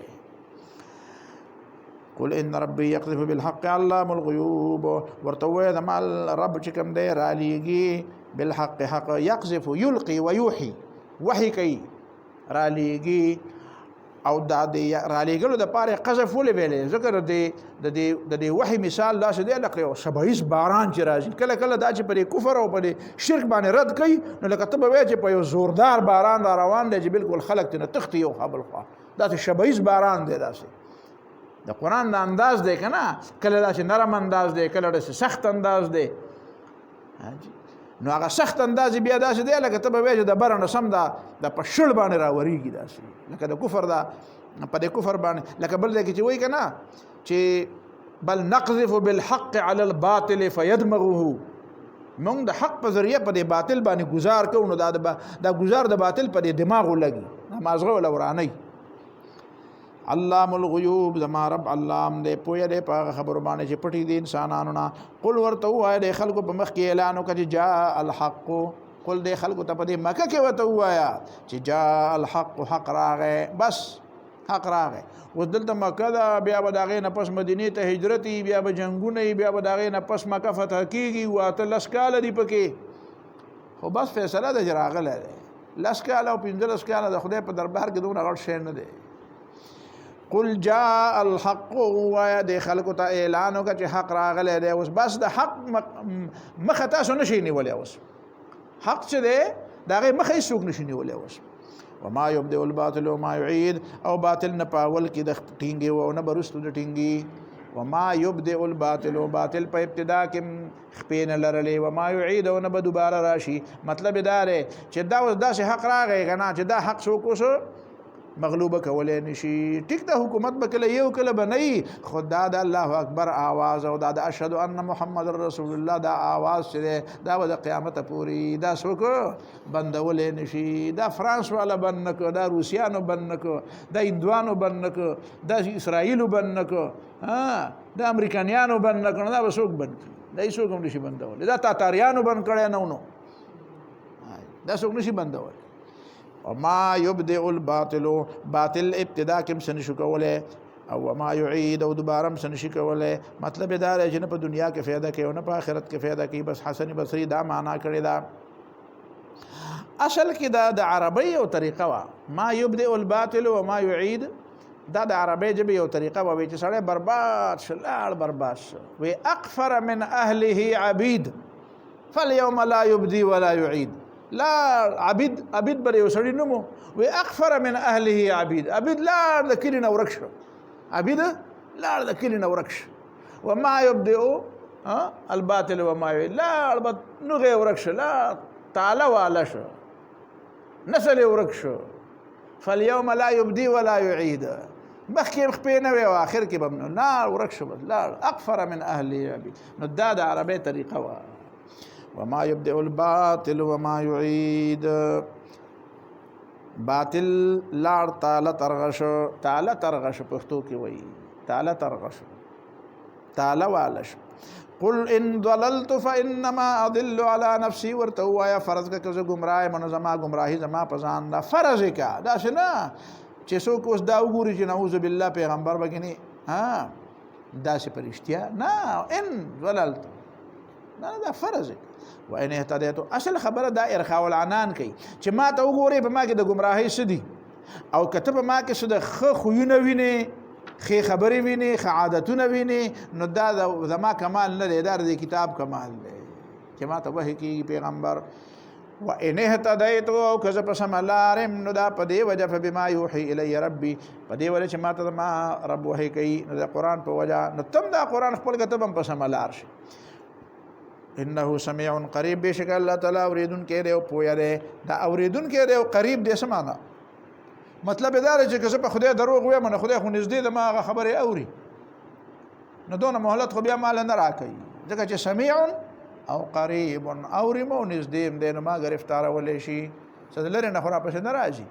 قل ان ربي يقذف بالحق علام الغيوب ورته وایه زما رب چې کوم دی رالیږي بالحق حق يقذف يلقي ويوحي وحي کوي رالیږي او دا د رالیږلو دپاره قذف ولې ویلې ځکه د دې وحي مثال داسې دی لکه یو شبهیز باران چې راځي کله کله دا چې په دې کفر او په دې شرک باندې رد کوي نو لکه ته به وایې چې په یو زوردار باران را روان دی چې بلکل خلک ترې نه تښتي یو خوا بل خوا داسې شبهیز باران دی داسې د قرآن د انداز دی که نه کله داسې نرم انداز دی کله داسې سخت انداز دی نو هغه سخت انداز بیا داسې دی لکه ته به وایې چې د بره نه سم د په شړ باندې راورېږي داسې لکه د کفر په دې کفر باندې لکه بل دی کې چې وایي که نه چې بل نقذف بالحق على الباطل فيدمغه مونږ د حق په ذریعه په دې باطل باندې گزار کوو نو دا گزار د باطل په دې دماغ ولګي مازغه ولا ورانی علام الغیوب زما رب علام دی پوهه دی په هغه خبرو باندې چې پټي دي انسانانو نه قل ورته ووایه د خلکو په مخ کې اعلان وکړه چې جاء الحق قل د خلکو ته په دې مکه کې ورته ووایه چې جاء الحق حق راغی بس حق راغی اوس دلته مکه ده بیا به د هغې نه پس مدینې ته هجرت وي بیا به جنګونه وي بیا به د هغې نه پس مکه فتح کېږي 18 کاله دي پکې خو بس فیصله ده چې راغلی دی 10 کاله او 15 کاله د خدای په دربار کې دونه غټ شی نه دی قل جاء الحق وایه د خلکو ته اعلان وکړه چې حق راغلی دی اوس بس د حق مخه تاسو نشئ نیولی اوس حق چې دی د هغې مخه هېڅوک نشي نیولی اوس وما یبدئ الباطل وما یعید او باطل نه په اول کې د ټینګي او نه به وروستو د ټینګي وما یبدئ الباطل باطل په ابتدا کې خپې نه لرلې وما یعید او نه به دوباره راشي مطلب دا دی چې دا اوس داسې حق راغی که نه چې دا حق څوک اوس مغلوبه کولای نشي ټیک ده حکومت به کله یو کله به نه خدا د الله اکبر आवाज او د اشهد ان محمد رسول الله دا आवाज چې دا د قیامت پوری دا څوک بندولای نشي دا فرانس والا بند نکو دا روسیانو بند نکو دا هندوانو بند نکو دا اسرائیلو بند نکو دا امریکایانو بند نکو دا به څوک بند دا څوک هم نشي بندول دا تاتاریانو بند کړي نو دا څوک نشي بندول وما يبدئ الباطل باطل ابتدا کم سنشو کوله او وما يعيد او دوباره سنشي کوله مطلب دا دی چې نه په دنیا کې فایده کوي او نه په آخرت کې فایده کوي بس حسن بصری دا معنا کړی دا اصل کې دا د عربی او طریقه وا ما يبدئ الباطل وما يعيد دا د عربی جبه یو طریقه وا چې سړی برباد شلال برباد وي اقفر من اهله عبيد فاليوم لا يبدي ولا يعيد لا عبيد بر یو سړی نومو وي اقفر من اهله عبيد لا د کلینه ورکش عبيد لا د کلینه ورکش وما يبدئ الباطل وما يعيد لا نغه ورکش لا تعالى والا شو نسل ورکش فاليوم لا يبدي ولا يعيد مخکې خپینه وي او اخر کې بمنو لا ورکش لا اقفر من اهله عبيد نو دا د عربی طریقه وا وما يبدئ الباطل وما يعيد باطل لار تعالی ترغش پښتو کې وایي تعالی ترغش تعالی والش قل ان ضللت فانما اضل على نفسي ورته وایا فرض کا که گمراه منو زما گمراهی زما پزان دا فرض کا دا شنه چې څوک اوس دا وګوري چې نعوذ بالله پیغمبر بګنی دا څه پرشتیا نه ان ضللت نه دا فرض وان اهتدیتو اصل خبره دا ارخاء العنان کوي چې ما ته وګوري په ما کې د گمراهی سدي او کته په ما کې سد خوونه ویني خې خبرې ویني خ عادتونه ویني نو دا زما کمال نه دی دا د کتاب کمال دی چې ما ته وحی کی پیغمبر وان اهتدیتو او کزه په سملارم نو دا په دی وجه فبما يوحي الي ربي په دی وجه چې ما ته ما رب وحی کوي نو د قران په وجه نو تم دا قران خپل کتاب په سملار شي انه سميع قريب بشک الله تعالی اوریدون کې دی او پویا دی دا اوریدون کې دی او قریب دی سمانا مطلب دا دی چې په خدای دروغ وایم نه خدای خو نږدې د ما خبره اوري نو دونه مهلت خو بیا مال نه راکړي ځکه چې سميع او قریب اوري مو نږدې دی نو ما گرفتار ولې شي صدلره نه خورا پښه نه راځي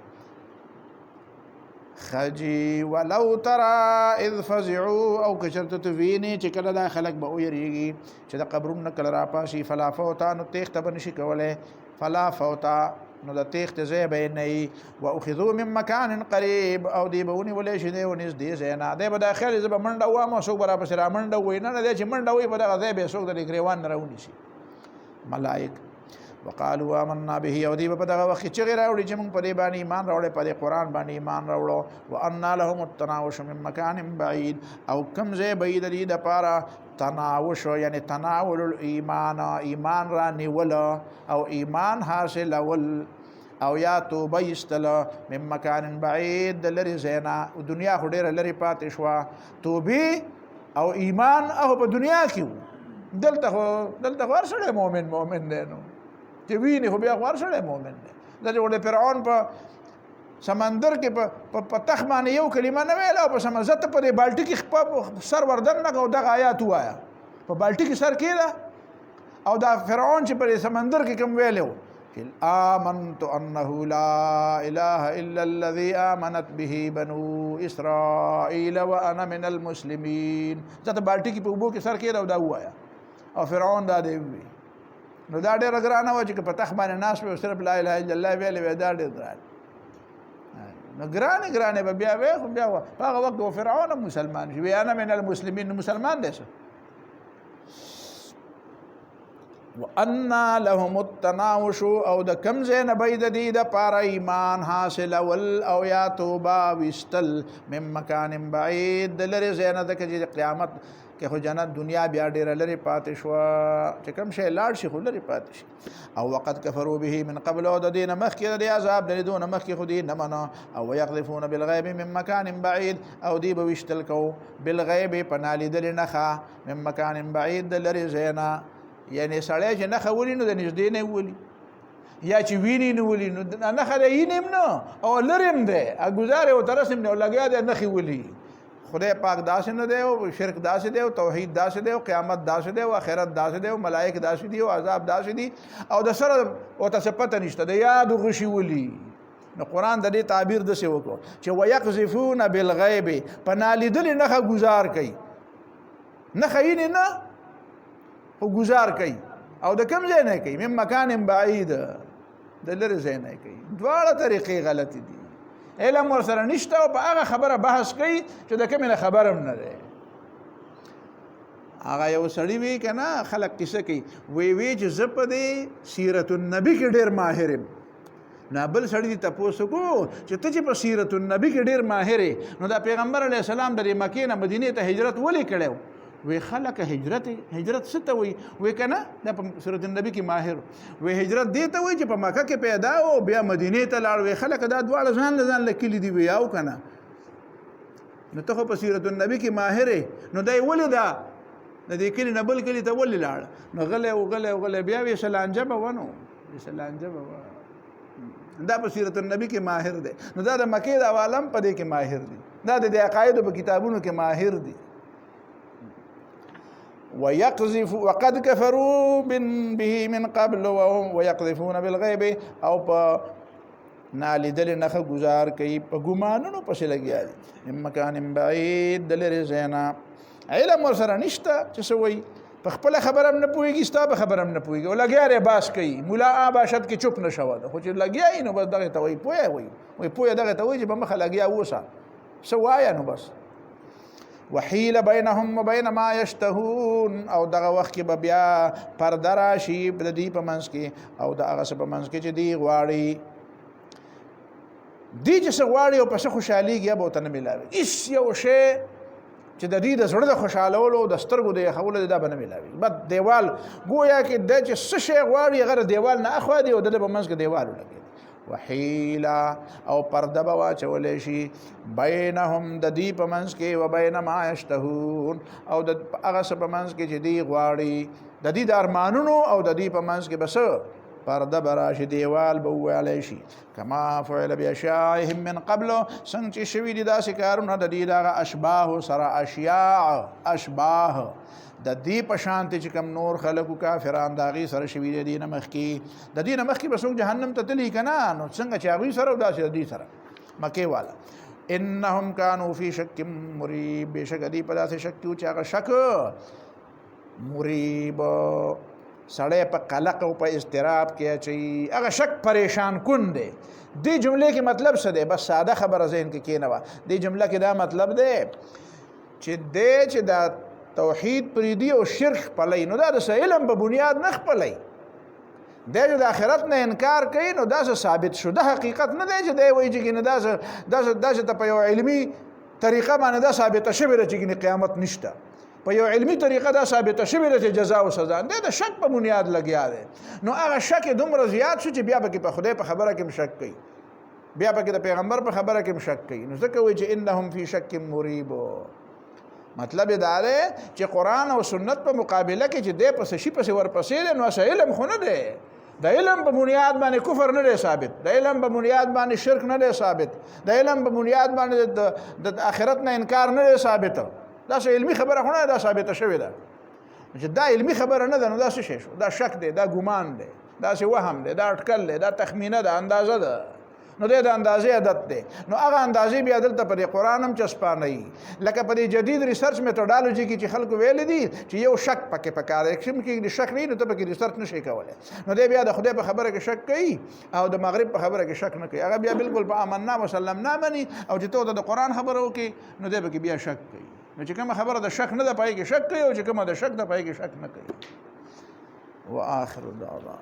خجي ولو ترى اذ فزعوا او کشرت تویني چې کله دا خلق به ويریږي چې د قبرونو کله را پاسي فلا فوتا نو تخت بنشي کوله فلا فوتا نو د تخت زې به نه واخذوا من مكان قريب او دی بونی ولې شي دی ونس دی زینا دی به داخل زب منډه وامه سو برابر سره منډه وینه نه دی چې منډه وي په دغه ځای به سو د ګریوان نه راونی شي ملائک وقالوا آمنا به او دی په دغه وخت چې غیر اوري چې موږ په دې باندې ایمان راوړل په دې قران باندې ایمان راوړو وان لهم التناوش من مكان بعيد او کم ځای بعید دی د پاره تناوش یعنی تناول الايمان ایمان را نیول او ایمان حاصل او یا توبه استل من مكان بعيد لری زینا دنیا خو ډیره لری پاتې شو توبه او ایمان او په دنیا کې دلته ورسره مؤمن دی نو چې ویني خو بیا ورسره مؤمن دی دا چې فرعون په سمندر کې په تخ باندې یو کلمه نه ویل او په سمزت په بالټي کې سر وردن نه کو دغه آیات وایا په بالټي کې سر کېده او دا فرعون چې په سمندر کې کوم ویلو آمنت انه لا اله الا الذي امنت به بنو اسرائيل وانا من المسلمين ځکه بالټي کې په وبو کې سر کېده او دا وایا او فرعون دا دی نو دا ډېر ګرانه و چې په تخ باندې ناس په صرف لا اله الا الله ویل دا ډېر ګران نو ګرانه به بیا وې خو بیا هغه وخت و فرعون مسلمان شي انا من المسلمين مسلمان دي وان لهم التناوش او د کم زین بيد دي د پار ایمان حاصل او یا توبه وستل من مکان بعید لری زینه د قیامت کې خو جنت دنیا بیا ډیره لري پاتې شو چې کوم شی لاړ شي خو لري پاتې شي او وقت کفروا به من قبل او د دین مخکې د عذاب د دون مخکې خو دین نه منا او يقذفون بالغیب من مکان بعید او دی بوشتل کو بالغیب پنالی دل نخا من مکان بعید لري زینا یعنی سړی چې نخ ولي نو د نږدې نه ولي یا چې ویني نه ولي نو نښه د وینې نه او لرې هم دی ګزار یې ورته رسم دی او لګیا دی نښې ولي خدای پاک داسې نه دی او شرک داسې دی او توحید داسې دی او قیامت داسې دی او آخرت داسې دی او ملائک داسې دي او عذاب داسې دي او د سره ورته څه پته نشته د یاد غشي ولي نو قرآن د دې تعبیر داسې وکړو چې ویقذفون بالغیب په نالیدلې نښه ګزار کوي نښه یې نه خو ګزار کوي او د کوم ځای نه کوي من مکان بعید د لرې ځای نه کوي دواړه طریقې غلطې دي علم ورسره نشته او په هغه خبره بحث کوي چې د کومې نه خبر هم نه دی هغه یو سړی وی که نه خلک کیسه کوي وی چې زه په دې سیرت النبي کې ډېر ماهر یم نو بل سړي دې تپوس وکړو چې ته چې په سیرت النبي کې ډېر ماهر یې نو دا پیغمبر علیه السلام د مکې نه مدینې ته هجرت ولې کړی وی خلک هجرت څه ته وی که نه دا په سیرت النبي کې ماهر وی هجرت دې ته وی چې په مکه کې پیدا او بیا مدینې ته لاړ وی خلک دا دواړه ځان له کلي دي وی او که نه نو ته خو په سیرت النبي کې ماهر یې نو دی ولې دا د دې کلي نه بل کلي ته ولې لاړ نو غلی بیا وی سلانجه به ونو سلانجه به دا په سیرت النبي کې ماهر دی نو دا د مکې د عوالم په دې کې ماهر دي دا د عقایدو په کتابونو کې ماهر دي وقد كفروا به من قبل ويقذفون بالغيب او په نالیدل نخه گزار کوي په ګمانونو پسې لګیا دي من مکان بعید د لرې ځای نه علم ورسره نشته چې څه وایي په خپله خبره هم نه پوهېږي ستا په خبره هم نه پوهېږي او لګیا دی باس کوي ملا باشد کې چوپ نه شوه ده خو چې لګیا یي نو بس دغې ته وایي پوهه وایي پوهه دغې ته وایي چې په مخه لګیا اوسه څه وایه نو بس وحیل بینهم وبین ما یشتهون او دغه وخت کې به بیا پرده راشي د دوی په منځ کې او د هغه څه په منځ کې چې دوی غواړي دوی چې څه غواړي او په څه خوشحالېږي به ورته نه میلاوي هېڅ یو شی چې د دوی د زړه د خوشحالولو د سترګو د یخولو دا به نه میلاوي بس دیوال ګویا کې دی چې څه شی غواړي هغه د دیوال نه اخوا دی او د ده په منځ کې دیوال ولګېدي وحیلا او پرده به واچولی شي بینهم د دوی په منځ کې و بین ما یشتهون او د هغه څه په منځ کې چې دوی غواړي د دوی د ارمانونو او د دوی په منځ کې به څه پرده به راشي دیوال به وویلی شي کما فعل باشیاعهم من قبل څنګه چې شوي دي داسې کارونه د دوی د هغه اشباهو سره اشباه د دې په شانتې چې کوم نور خلکو کافران د هغې سره شوي دي دې نه مخکې د دې نه مخکې به څوک جهنم ته تلي که نه نو څنګه چې هغوی سره او داسې د دوی سره مکې والا انهم کانوا فی شک مریب بېشکه دوی په داسې شک کې و چې هغه شک مریب سړی په قلق او په اضطراب کې اچوي هغه شک پریشان کن دی دې جملې کې مطلب څه دی بس ساده خبره ذهن کې کېنوه دې جمله کې دا مطلب دی چې دی چې دا توحید پریدي او شرک خپلی نو دا د څه علم په بنیاد نه خپلی دی چې د آخرت نه انکار کوي نو دا څه ثابت شده حقیقت نه دی چې دی وایي چې دا چې ته په یو علمي طریقه باندې دا ثابته شوې ده چې قیامت نشته په یو علمي طریقه دا ثابته شوې ده چې جزا او سزا دی د شک په بنیاد لګیا دی نو هغه شک دومره زیات شو چې بیا پکې په خدای په خبره کې هم شک کوي بیا پکې د پیغمبر په خبره کې هم شک کوي نو ځکه وایي چې انهم فی شک مریب مطلب دا دی چې قرآن او سنت په مقابله کې چې دی پسې شي پسې ورپسې دی نو اصل علم خو نه دی د علم په بنیاد باندې کفر نه دی ثابت د علم په بنیاد باندې شرک نه دی ثابت د علم په بنیاد باندې د آخرت نه انکار نه دی ثابت دا څه علمي خبره خو نه دا ثابته شوې ده چې دا علمي خبره نه ده نو دا څه شی شو دا شک دی دا ګمان دی دا څه وهم دی دا اټکل دی دا تخمینه ده اندازه ده نو د اندازې عادت دی نو هغه اندازې بیا دلته په دې قرآن هم چسپانه وي لکه په دې جدید ریسرچ میتودالوجي کې چې خلکو ویلی دي چې یو شک پکې پکار دی کې شک نه نو ته پکې ریسرچ نشي کولی نو دی بیا د خدای په خبره کې شک کوي او د مغرب په خبره کې شک نه کوي هغه بیا بالکل په آمنا وسلمنا مني او چې ته د قرآن خبره وکړي نو دی پکې بیا شک کوي نو چې کومه خبره د شک نه ده پای کې شک کوي او چې کومه د شک ده پای کې شک نه کوي واخر دعوانا